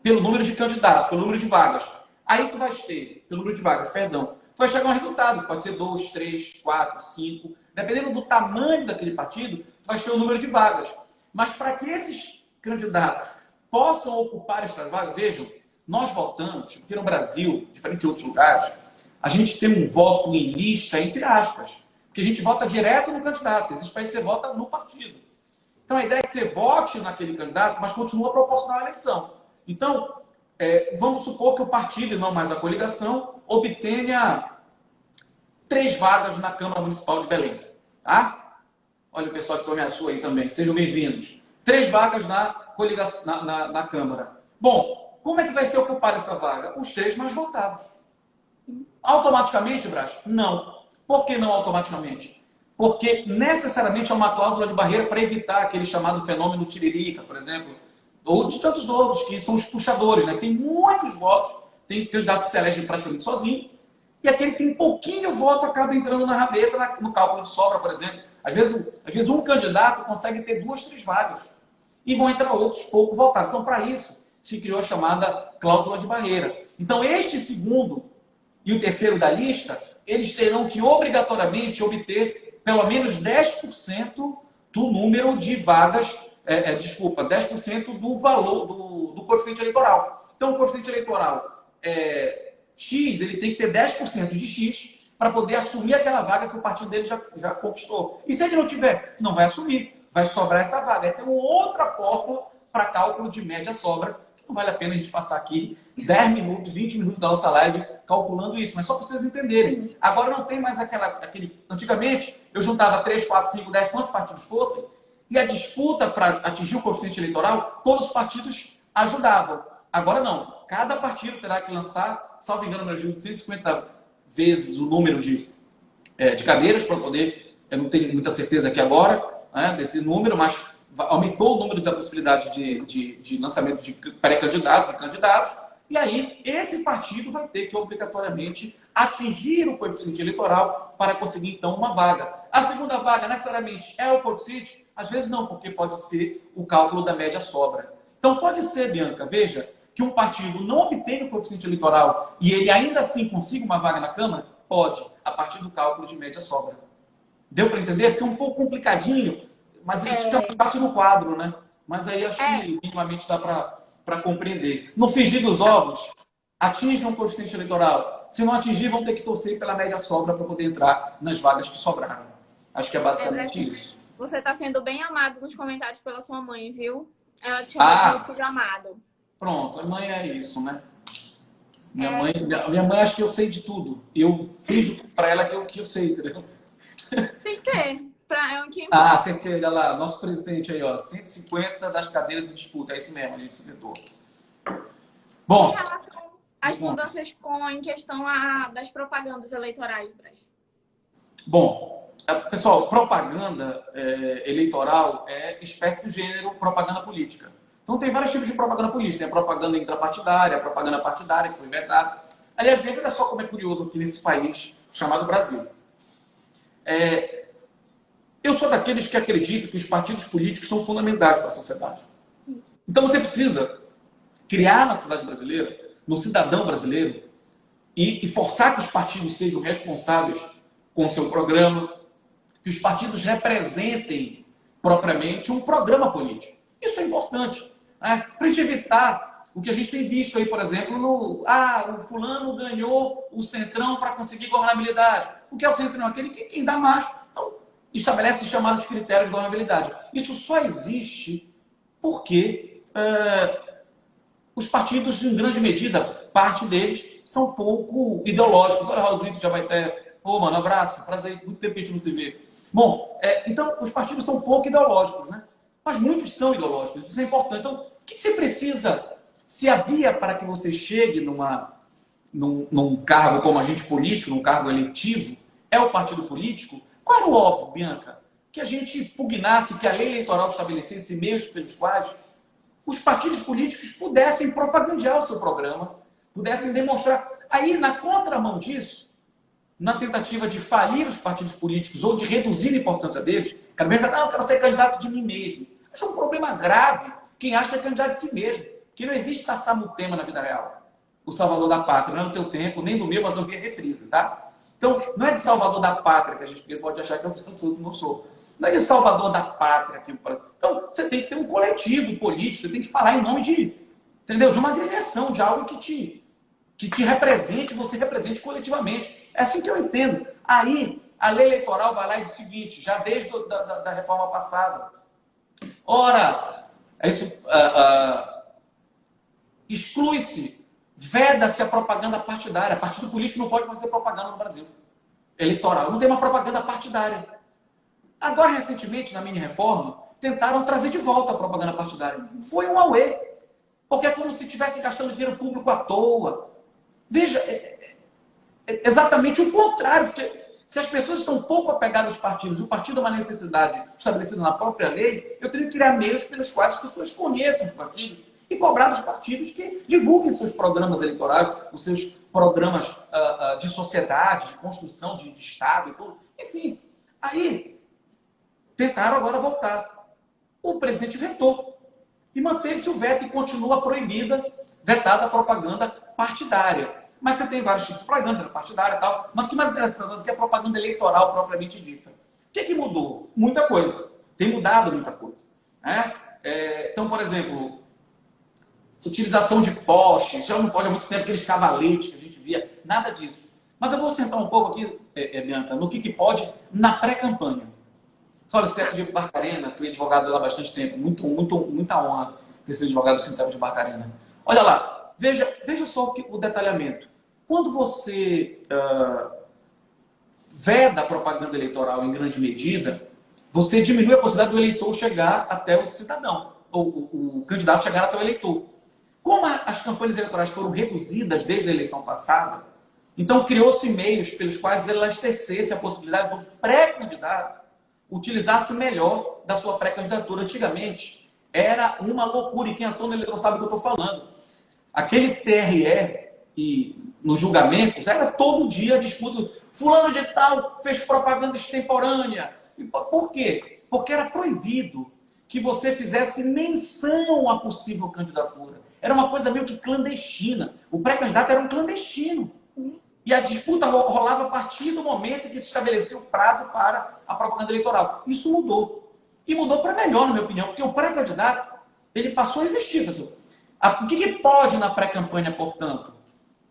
pelo número de candidatos, pelo número de vagas. Aí tu vai ter, pelo número de vagas, perdão, tu vai chegar a um resultado. Pode ser 2, 3, 4, 5. Dependendo do tamanho daquele partido, tu vai ter o número de vagas. Mas para que esses candidatos possam ocupar esta vaga, vejam, nós votamos, porque no Brasil, diferente de outros lugares, a gente tem um voto em lista, entre aspas, porque a gente vota direto no candidato, existe país que você vota no partido. Então a ideia é que você vote naquele candidato, mas continua proporcional à eleição. Então, vamos supor que o partido, e não mais a coligação, obtenha 3 vagas na Câmara Municipal de Belém. Tá? Olha o pessoal que ameaçou aí também, sejam bem-vindos. 3 vagas na Câmara. Bom, como é que vai ser ocupada essa vaga? Os 3 mais votados. Automaticamente, Brás? Não. Por que não automaticamente? Porque necessariamente é uma cláusula de barreira para evitar aquele chamado fenômeno tiririca, por exemplo, ou de tantos outros, que são os puxadores, né? Tem muitos votos, tem candidatos que se elegem praticamente sozinho, e aquele que tem pouquinho voto acaba entrando na rabeta, no cálculo de sobra, por exemplo. Às vezes um candidato consegue ter 2, 3 vagas, e vão entrar outros pouco votados. Então, para isso, se criou a chamada cláusula de barreira. Então, este segundo e o terceiro da lista, eles terão que obrigatoriamente obter pelo menos 10% do número de vagas, 10% do valor do coeficiente eleitoral. Então, o coeficiente eleitoral X, ele tem que ter 10% de X para poder assumir aquela vaga que o partido dele já conquistou. E se ele não tiver, não vai assumir, vai sobrar essa vaga. Tem uma outra fórmula para cálculo de média-sobra, que não vale a pena a gente passar aqui 10 minutos, 20 minutos da nossa live calculando isso, mas só para vocês entenderem. Agora não tem mais aquele... Antigamente, eu juntava 3, 4, 5, 10, quantos partidos fossem, e a disputa para atingir o coeficiente eleitoral, todos os partidos ajudavam. Agora não. Cada partido terá que lançar, salvo engano, no de 150 vezes o número de cadeiras para poder... Eu não tenho muita certeza aqui agora, né, desse número, mas aumentou o número da possibilidade de lançamento de pré-candidatos e candidatos. E aí, esse partido vai ter que obrigatoriamente atingir o coeficiente eleitoral para conseguir, então, uma vaga. A segunda vaga, necessariamente, é o coeficiente? Às vezes não, porque pode ser o cálculo da média-sobra. Então, pode ser, Bianca, veja, que um partido não obtenha o coeficiente eleitoral e ele ainda assim consiga uma vaga na Câmara? Pode, a partir do cálculo de média-sobra. Deu para entender? Porque é um pouco complicadinho, mas isso fica fácil no quadro, né? Mas aí acho que minimamente dá para compreender. No frigir dos ovos, atinjam o coeficiente eleitoral. Se não atingir, vão ter que torcer pela média sobra para poder entrar nas vagas que sobraram. Acho que é basicamente isso. Você está sendo bem amado nos comentários pela sua mãe, viu? Ela te chama de filho amado. Pronto, a mãe é isso, né? Minha mãe acha que eu sei de tudo. Eu finjo para ela que eu sei, entendeu? Tem que ser. Acertei, olha lá, nosso presidente aí, ó, 150 das cadeiras em disputa, é isso mesmo, a gente acertou. Bom, em relação às mudanças em questão das propagandas eleitorais, Brás? Bom, Pessoal, propaganda eleitoral é espécie do gênero propaganda política. Então tem vários tipos de propaganda política. Tem a propaganda intrapartidária, a propaganda partidária, que foi inventada. Aliás, olha só como é curioso aqui nesse país chamado Brasil. Eu sou daqueles que acreditam que os partidos políticos são fundamentais para a sociedade. Então você precisa criar na sociedade brasileira, no cidadão brasileiro, e forçar que os partidos sejam responsáveis com o seu programa, que os partidos representem propriamente um programa político. Isso é importante, né? Para a gente evitar o que a gente tem visto aí, por exemplo, o fulano ganhou o Centrão para conseguir governabilidade. O que é o Centrão? Aquele que quem dá mais. Então, estabelece chamados critérios de governabilidade. Isso só existe porque os partidos, em grande medida, parte deles, são pouco ideológicos. Olha, Raulzito já vai ter... Ô, mano, abraço, prazer, muito tempo que a gente não se vê. Bom, então, os partidos são pouco ideológicos, né? Mas muitos são ideológicos, isso é importante. Então, o que você precisa, se havia para que você chegue num cargo como agente político, num cargo eletivo, é o partido político? Qual era o óbvio, Bianca? Que a gente pugnasse, que a lei eleitoral estabelecesse meios pelos quais os partidos políticos pudessem propagandear o seu programa, pudessem demonstrar. Aí, na contramão disso, na tentativa de falir os partidos políticos ou de reduzir a importância deles, eu quero ser candidato de mim mesmo. Acho um problema grave quem acha que é candidato de si mesmo. Que não existe Sassamutema na vida real. O salvador da pátria, não é no teu tempo, nem no meu, mas eu vi a reprise, tá? Então, não é de salvador da pátria que a gente pode achar que eu não sou. Não é de salvador da pátria. Então, você tem que ter um coletivo político, você tem que falar em nome de uma agremiação, de algo que te represente, você represente coletivamente. É assim que eu entendo. Aí, a lei eleitoral vai lá e diz o seguinte, já desde da reforma passada. Ora, exclui-se, veda-se a propaganda partidária. Partido político não pode fazer propaganda no Brasil. Eleitoral. Não tem uma propaganda partidária. Agora, recentemente, na mini-reforma, tentaram trazer de volta a propaganda partidária. Foi um auê. Porque é como se estivesse gastando dinheiro público à toa. Veja, exatamente o contrário. Porque se as pessoas estão pouco apegadas aos partidos, o partido é uma necessidade estabelecida na própria lei, eu tenho que criar meios pelos quais as pessoas conheçam os partidos e cobrar dos partidos que divulguem seus programas eleitorais, os seus programas de sociedade, de construção de Estado e tudo. Enfim, aí tentaram agora voltar. O presidente vetou. E manteve-se o veto e continua vetada a propaganda partidária. Mas você tem vários tipos de propaganda partidária e tal. Mas o que mais interessa para nós é que a propaganda eleitoral propriamente dita. O que mudou? Muita coisa. Tem mudado muita coisa. Né? Então, por exemplo, utilização de postes. Já não pode há muito tempo aqueles cavaletes que a gente via. Nada disso. Mas eu vou sentar um pouco aqui, Bianca, no que pode na pré-campanha. Olha, esse tempo de Barcarena, fui advogado lá há bastante tempo. Muita honra ter sido advogado desse tempo de Barcarena. Olha lá, veja só o detalhamento. Quando você veda a propaganda eleitoral em grande medida, você diminui a possibilidade do eleitor chegar até o cidadão, ou o candidato chegar até o eleitor. Como as campanhas eleitorais foram reduzidas desde a eleição passada, então criou-se meios pelos quais elastecesse a possibilidade do pré-candidato utilizasse melhor da sua pré-candidatura. Antigamente, era uma loucura, e quem atua na eleição sabe do que eu estou falando. Aquele TRE, e nos julgamentos, era todo dia disputa. Fulano de tal fez propaganda extemporânea. E por quê? Porque era proibido que você fizesse menção à possível candidatura. Era uma coisa meio que clandestina. O pré-candidato era um clandestino. E a disputa rolava a partir do momento em que se estabeleceu o prazo para a propaganda eleitoral. Isso mudou. E mudou para melhor, na minha opinião, porque o pré-candidato ele passou a existir. O que pode na pré-campanha, portanto?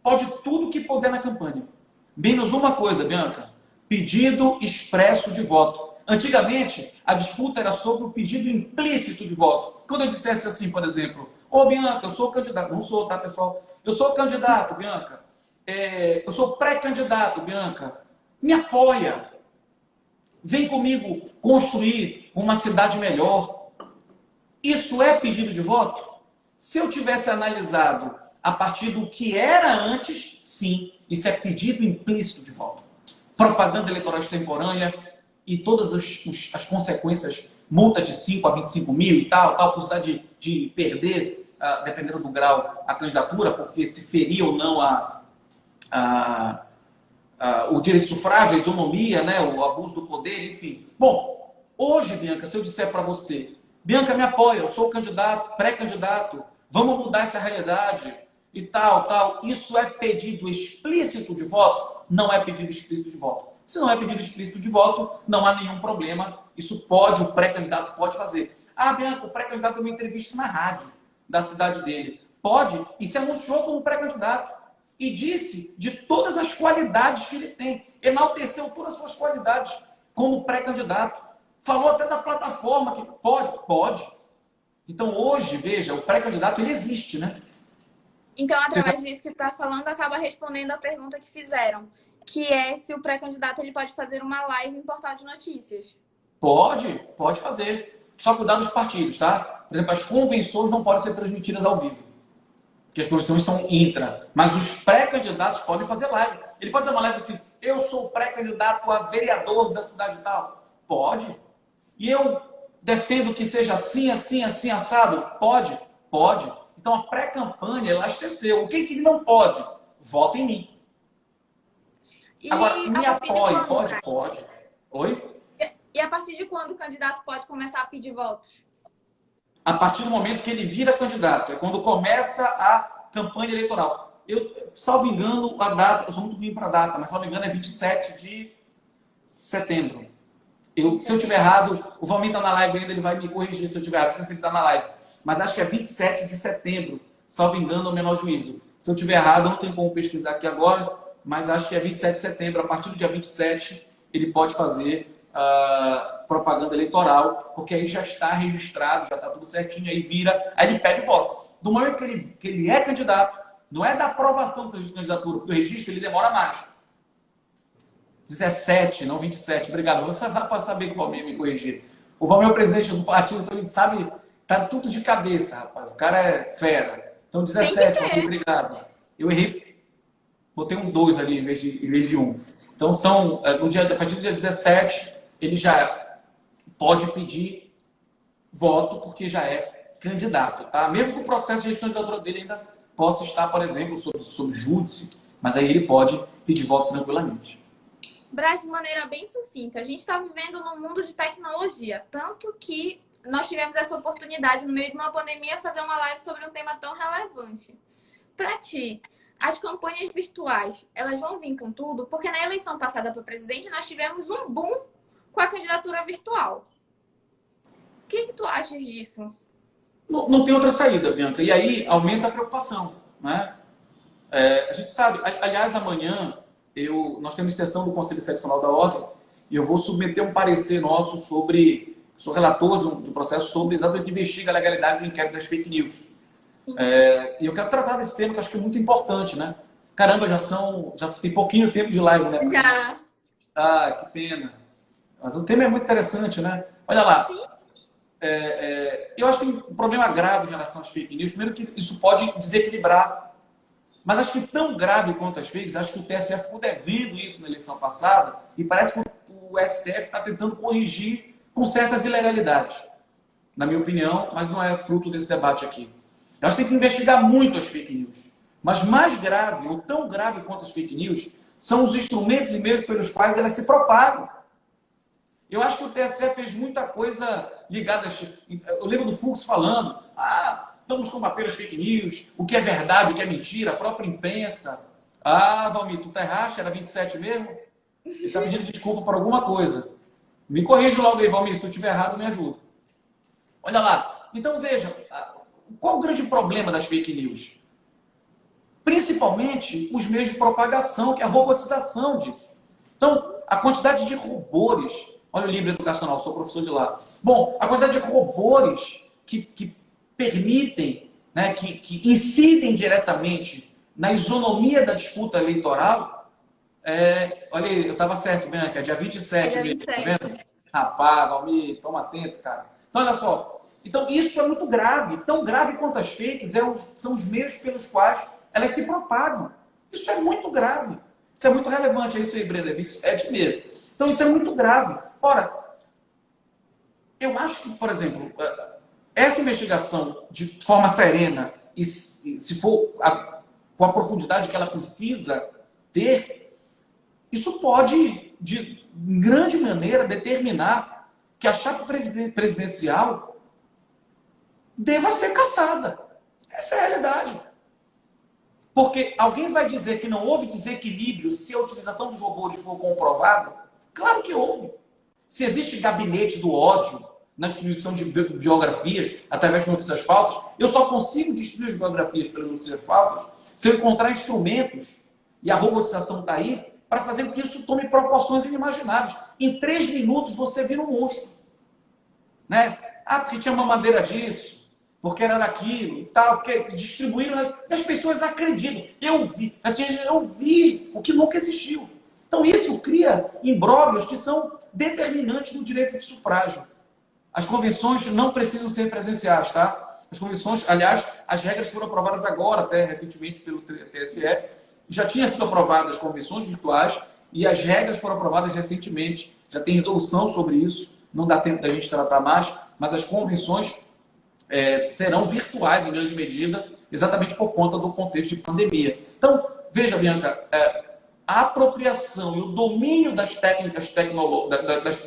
Pode tudo que puder na campanha. Menos uma coisa, Bianca. Pedido expresso de voto. Antigamente, a disputa era sobre o pedido implícito de voto. Quando eu dissesse assim, por exemplo, ô Bianca, eu sou candidato. Não sou, tá, pessoal? Eu sou candidato, Bianca. Eu sou pré-candidato, Bianca. Me apoia. Vem comigo construir uma cidade melhor. Isso é pedido de voto? Se eu tivesse analisado a partir do que era antes, sim, isso é pedido implícito de voto. Propaganda eleitoral extemporânea, e todas as consequências, multa de 5 a 25 mil e tal, possibilidade de perder, dependendo do grau, a candidatura, porque se ferir ou não o direito de sufrágio, a isonomia, né, o abuso do poder, enfim. Bom, hoje, Bianca, se eu disser para você, Bianca, me apoia, eu sou candidato, pré-candidato, vamos mudar essa realidade e tal, isso é pedido explícito de voto? Não é pedido explícito de voto. Se não é pedido explícito de voto, não há nenhum problema. Isso pode, o pré-candidato pode fazer. Ah, Bianca, o pré-candidato deu uma entrevista na rádio da cidade dele. Pode, e se anunciou como pré-candidato. E disse de todas as qualidades que ele tem. Enalteceu todas as suas qualidades como pré-candidato. Falou até da plataforma que pode. Então hoje, veja, o pré-candidato ele existe, né? Então, através disso que está falando, acaba respondendo a pergunta que fizeram, que é se o pré-candidato ele pode fazer uma live em portal de notícias. Pode fazer. Só cuidar dos partidos, tá? Por exemplo, as convenções não podem ser transmitidas ao vivo. Porque as convenções são intra. Mas os pré-candidatos podem fazer live. Ele pode fazer uma live assim, eu sou pré-candidato a vereador da cidade tal. Pode. E eu defendo que seja assim, assado. Pode. Então a pré-campanha elasteceu. O que ele não pode? Vota em mim. Agora, me apoie. Pode. Oi? E a partir de quando o candidato pode começar a pedir votos? A partir do momento que ele vira candidato. É quando começa a campanha eleitoral. Salvo engano, a data, eu sou muito ruim para data, mas salvo engano é 27 de setembro. Se eu estiver errado, o Valmir está na live ainda, ele vai me corrigir se eu estiver errado, não sei se ele está na live. Mas acho que é 27 de setembro, salvo engano, ao menor juízo. Se eu estiver errado, não tenho como pesquisar aqui agora, mas acho que é 27 de setembro. A partir do dia 27, ele pode fazer propaganda eleitoral, porque aí já está registrado, já está tudo certinho, aí ele pede voto. Do momento que ele é candidato, não é da aprovação do seu registro de candidatura, porque o registro ele demora mais. 17, não 27. Obrigado. Eu vou falar para saber que o Valmir me corrigir. O Valmir é o presidente do partido, então ele sabe, tá tudo de cabeça, rapaz. O cara é fera. Então 17, Valmir, obrigado. Eu errei, botei um 2 ali em vez de 1. Então a partir do dia 17, ele já pode pedir voto porque já é candidato, tá? Mesmo que o processo de candidatura dele ainda possa estar, por exemplo, sob júdice, mas aí ele pode pedir voto tranquilamente. Braz, de maneira bem sucinta, a gente está vivendo num mundo de tecnologia, tanto que nós tivemos essa oportunidade, no meio de uma pandemia, fazer uma live sobre um tema tão relevante. Para ti, as campanhas virtuais, elas vão vir com tudo? Porque na eleição passada para presidente, nós tivemos um boom com a candidatura virtual. O que tu achas disso? Não tem outra saída, Bianca. E aí aumenta a preocupação, né? A gente sabe, aliás, amanhã nós temos sessão do Conselho Seccional da Ordem e eu vou submeter um parecer nosso sou relator de um processo sobre exatamente que investiga a legalidade do inquérito das fake news. E eu quero tratar desse tema que eu acho que é muito importante, né? Caramba, já tem pouquinho tempo de live, né? Já. Que pena. Mas o tema é muito interessante, né? Olha lá. Eu acho que tem um problema grave em relação às fake news. Primeiro que isso pode desequilibrar. Mas acho que tão grave quanto as fakes, acho que o TSE ficou devendo isso na eleição passada e parece que o STF está tentando corrigir com certas ilegalidades. Na minha opinião, mas não é fruto desse debate aqui. Eu acho que tem que investigar muito as fake news. Mas mais grave, ou tão grave quanto as fake news, são os instrumentos e meios pelos quais elas se propagam. Eu acho que o TSE fez muita coisa ligada... Eu lembro do Fux falando, vamos combater as fake news, o que é verdade, o que é mentira, a própria imprensa. Valmir, tu tá errado, era 27 mesmo? Ele está pedindo desculpa por alguma coisa. Me corrija logo aí, Valmir, se tu estiver errado, me ajuda. Olha lá. Então, veja, qual o grande problema das fake news? Principalmente os meios de propagação, que é a robotização disso. Então, a quantidade de robôs... Olha o livro educacional, sou professor de lá. Bom, a quantidade de robôs que permitem, né, que incidem diretamente na isonomia da disputa eleitoral. Olha aí, eu estava certo, Bianca, é dia 27. É dia 27. Tá vendo? Rapaz, Valmir, toma atento, cara. Então, olha só. Então, isso é muito grave. Tão grave quanto as fakes são os meios pelos quais elas se propagam. Isso é muito grave. Isso é muito relevante. É isso aí, Brenda, é 27 mesmo. Então, isso é muito grave. Ora, eu acho que, por exemplo, essa investigação de forma serena e se for com a profundidade que ela precisa ter, isso pode, de grande maneira, determinar que a chapa presidencial deva ser cassada. Essa é a realidade. Porque alguém vai dizer que não houve desequilíbrio se a utilização dos robôs for comprovada? Claro que houve. Se existe gabinete do ódio na distribuição de biografias através de notícias falsas, eu só consigo distribuir as biografias pelas notícias falsas se eu encontrar instrumentos, e a robotização está aí, para fazer com que isso tome proporções inimagináveis. Em 3 minutos você vira um monstro. Né? Ah, porque tinha uma madeira disso, porque era daquilo e tal, porque distribuíram, e as pessoas acreditam. Eu vi o que nunca existiu. Então isso cria imbróglios que são determinantes do direito de sufrágio. As convenções não precisam ser presenciais, tá? As convenções, aliás, as regras foram aprovadas agora, até recentemente pelo TSE. Já tinham sido aprovadas as convenções virtuais e as regras foram aprovadas recentemente. Já tem resolução sobre isso, não dá tempo da gente tratar mais, mas as convenções serão virtuais em grande medida, exatamente por conta do contexto de pandemia. Então, veja, Bianca, a apropriação e o domínio das técnicas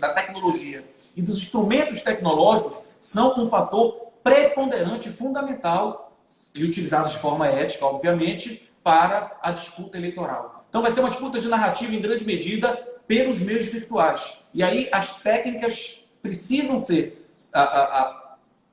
da tecnologia e dos instrumentos tecnológicos são um fator preponderante e fundamental e utilizados de forma ética, obviamente, para a disputa eleitoral. Então vai ser uma disputa de narrativa em grande medida pelos meios virtuais. E aí as técnicas precisam ser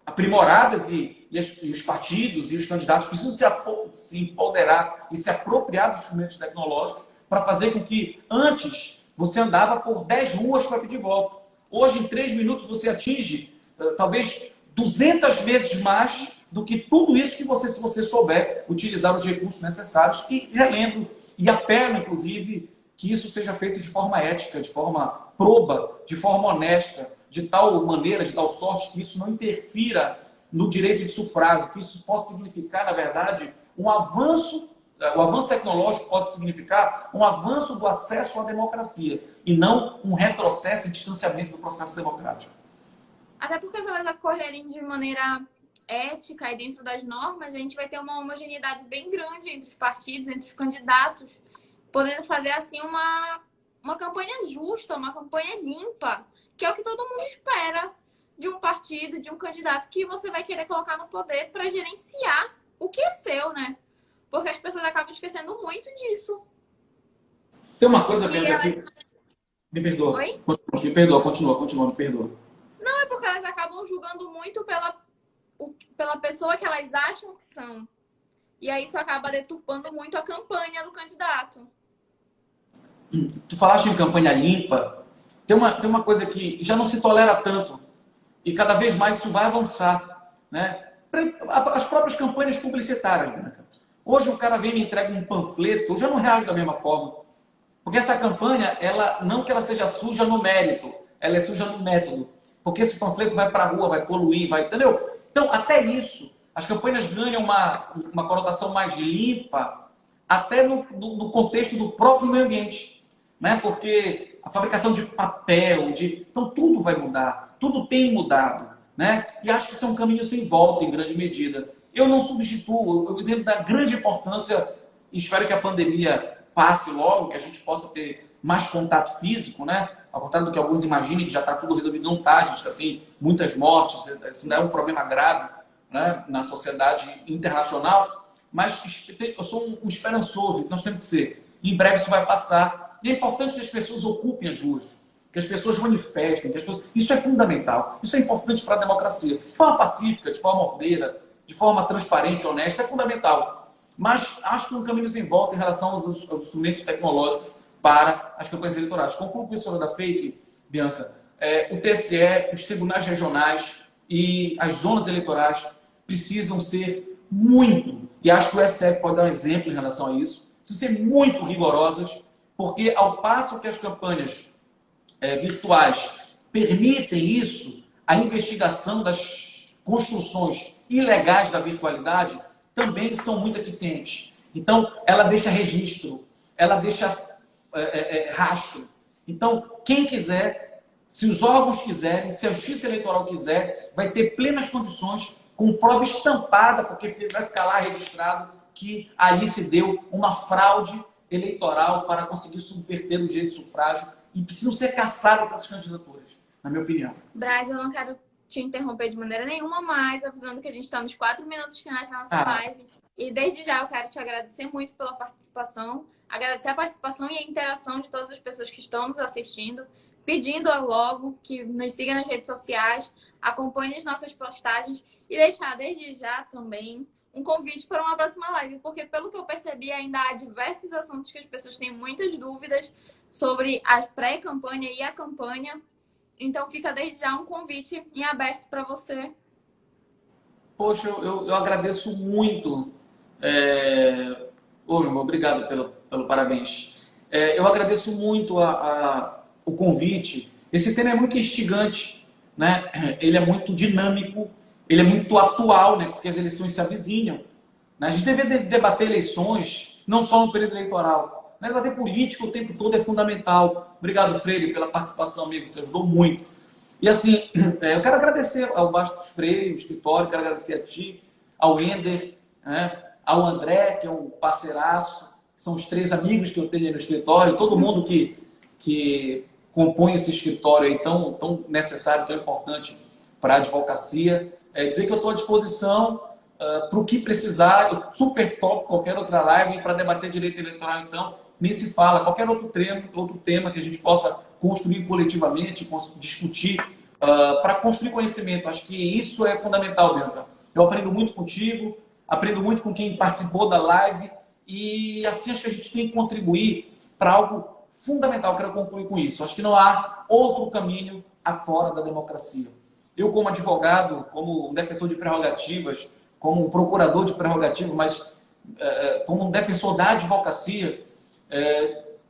aprimoradas e os partidos e os candidatos precisam se empoderar e se apropriar dos instrumentos tecnológicos para fazer com que antes você andava por 10 ruas para pedir voto. Hoje, em 3 minutos, você atinge talvez 200 vezes mais do que tudo isso que se você souber utilizar os recursos necessários. E relembro e apelo, inclusive, que isso seja feito de forma ética, de forma proba, de forma honesta, de tal maneira, de tal sorte, que isso não interfira no direito de sufrágio, que isso possa significar, na verdade, um avanço. O avanço tecnológico pode significar um avanço do acesso à democracia e não um retrocesso e distanciamento do processo democrático. Até porque se elas ocorrerem de maneira ética e dentro das normas, a gente vai ter uma homogeneidade bem grande entre os partidos, entre os candidatos, podendo fazer assim uma campanha justa, uma campanha limpa, que é o que todo mundo espera de um partido, de um candidato que você vai querer colocar no poder para gerenciar o que é seu, né? Porque as pessoas acabam esquecendo muito disso. Tem uma coisa, Bianca, aqui. Me perdoa. Oi? Me perdoa, continua, me perdoa. Não, é porque elas acabam julgando muito pela pessoa que elas acham que são. E aí isso acaba deturpando muito a campanha do candidato. Tu falaste em campanha limpa. Tem uma coisa que já não se tolera tanto. E cada vez mais isso vai avançar. Né? As próprias campanhas publicitárias, Bianca. Hoje o cara vem e me entrega um panfleto, eu já não reajo da mesma forma. Porque essa campanha, não que ela seja suja no mérito, ela é suja no método. Porque esse panfleto vai para a rua, vai poluir, entendeu? Então, até isso, as campanhas ganham uma conotação mais limpa, até no contexto do próprio meio ambiente. Né? Porque a fabricação de papel, então tudo vai mudar, tudo tem mudado. Né? E acho que isso é um caminho sem volta, em grande medida. Eu não substituo, eu entendo da grande importância, e espero que a pandemia passe logo, que a gente possa ter mais contato físico, né? Ao contrário do que alguns imaginem, que já está tudo resolvido, não está, a gente tem muitas mortes, isso não é um problema grave, né? Na sociedade internacional, mas eu sou um esperançoso, nós temos que ser. Em breve isso vai passar, e é importante que as pessoas ocupem as ruas, que as pessoas manifestem, isso é fundamental, isso é importante para a democracia, de forma pacífica, de forma ordeira, de forma transparente, honesta, é fundamental. Mas acho que um caminho sem volta em relação aos instrumentos tecnológicos para as campanhas eleitorais. Concluo com isso da fake, Bianca. O TSE, os tribunais regionais e as zonas eleitorais precisam ser muito, e acho que o STF pode dar um exemplo em relação a isso, precisam ser muito rigorosas, porque ao passo que as campanhas virtuais permitem isso, a investigação das construções ilegais da virtualidade também são muito eficientes. Então, ela deixa registro, ela deixa rastro. Então, quem quiser Se os órgãos quiserem, se a Justiça Eleitoral quiser, vai ter plenas condições, com prova estampada, porque vai ficar lá registrado que ali se deu uma fraude eleitoral para conseguir subverter o direito de sufrágio e precisam ser cassadas essas candidaturas, na minha opinião. Braz, eu não quero te interromper de maneira nenhuma mais, avisando que a gente está nos 4 minutos finais da nossa live. E desde já eu quero te agradecer muito pela participação, agradecer a participação e a interação de todas as pessoas que estão nos assistindo, pedindo logo que nos siga nas redes sociais, acompanhe as nossas postagens e deixar desde já também um convite para uma próxima live, porque pelo que eu percebi ainda há diversos assuntos que as pessoas têm muitas dúvidas sobre a pré-campanha e a campanha. Então fica desde já um convite em aberto para você. Poxa, eu agradeço muito. Ô, meu irmão, obrigado pelo parabéns. Eu agradeço muito o convite. Esse tema é muito instigante, né? Ele é muito dinâmico, ele é muito atual, né? Porque as eleições se avizinham, né? A gente deve debater eleições não só no período eleitoral, né? Debater política o tempo todo é fundamental. Obrigado, Freire, pela participação, amigo. Você ajudou muito. E assim, eu quero agradecer ao Bastos Freire, o escritório, quero agradecer a ti, ao Ender, né? Ao André, que é um parceiraço, são os 3 amigos que eu tenho aí no escritório, todo mundo que compõe esse escritório aí tão necessário, tão importante para a advocacia. Dizer que eu estou à disposição para o que precisar, eu super top qualquer outra live para debater direito eleitoral, então, nem se fala, qualquer outro tema que a gente possa construir coletivamente, discutir, para construir conhecimento. Acho que isso é fundamental, Bianca. Eu aprendo muito contigo, aprendo muito com quem participou da live e assim acho que a gente tem que contribuir para algo fundamental. Quero concluir com isso. Acho que não há outro caminho afora da democracia. Eu, como advogado, como um defensor de prerrogativas, como um procurador de prerrogativas, mas como um defensor da advocacia,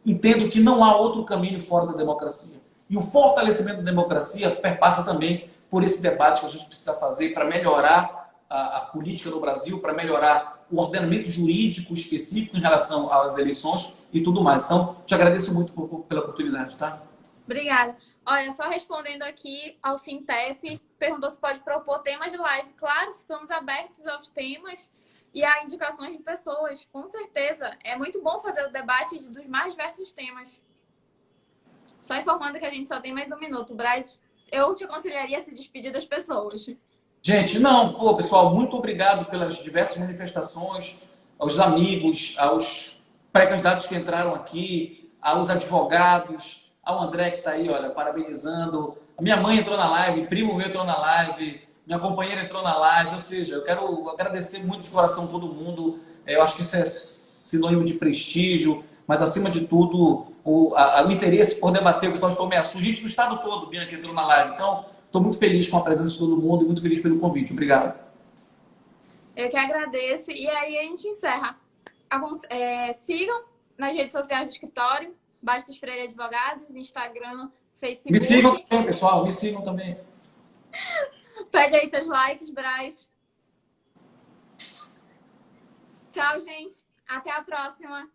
entendo que não há outro caminho fora da democracia. E o fortalecimento da democracia perpassa também por esse debate que a gente precisa fazer para melhorar a política no Brasil, para melhorar o ordenamento jurídico específico em relação às eleições e tudo mais. Então, te agradeço muito pela oportunidade, tá? Obrigada. Olha, só respondendo aqui ao Sintep, perguntou se pode propor temas de live. Claro, ficamos abertos aos temas e a indicações de pessoas, com certeza. É muito bom fazer o debate dos mais diversos temas. Só informando que a gente só tem mais 1 minuto. Braz, eu te aconselharia a se despedir das pessoas. Gente, não, pô, pessoal, muito obrigado pelas diversas manifestações, aos amigos, aos pré-candidatos que entraram aqui, aos advogados, ao André que está aí, olha, parabenizando. A minha mãe entrou na live, primo meu entrou na live, minha companheira entrou na live, ou seja, eu quero agradecer muito de coração a todo mundo. Eu acho que isso é sinônimo de prestígio, mas acima de tudo, o interesse por debater, o pessoal de Tomé Açu, gente do estado todo, Bina, que entrou na live. Então, estou muito feliz com a presença de todo mundo e muito feliz pelo convite. Obrigado. Eu que agradeço. E aí a gente encerra. Sigam nas redes sociais do escritório, Bastos Freire Advogados, Instagram, Facebook. Me sigam também, pessoal. Me sigam também. Pede aí teus likes, Braz. Tchau, gente. Até a próxima.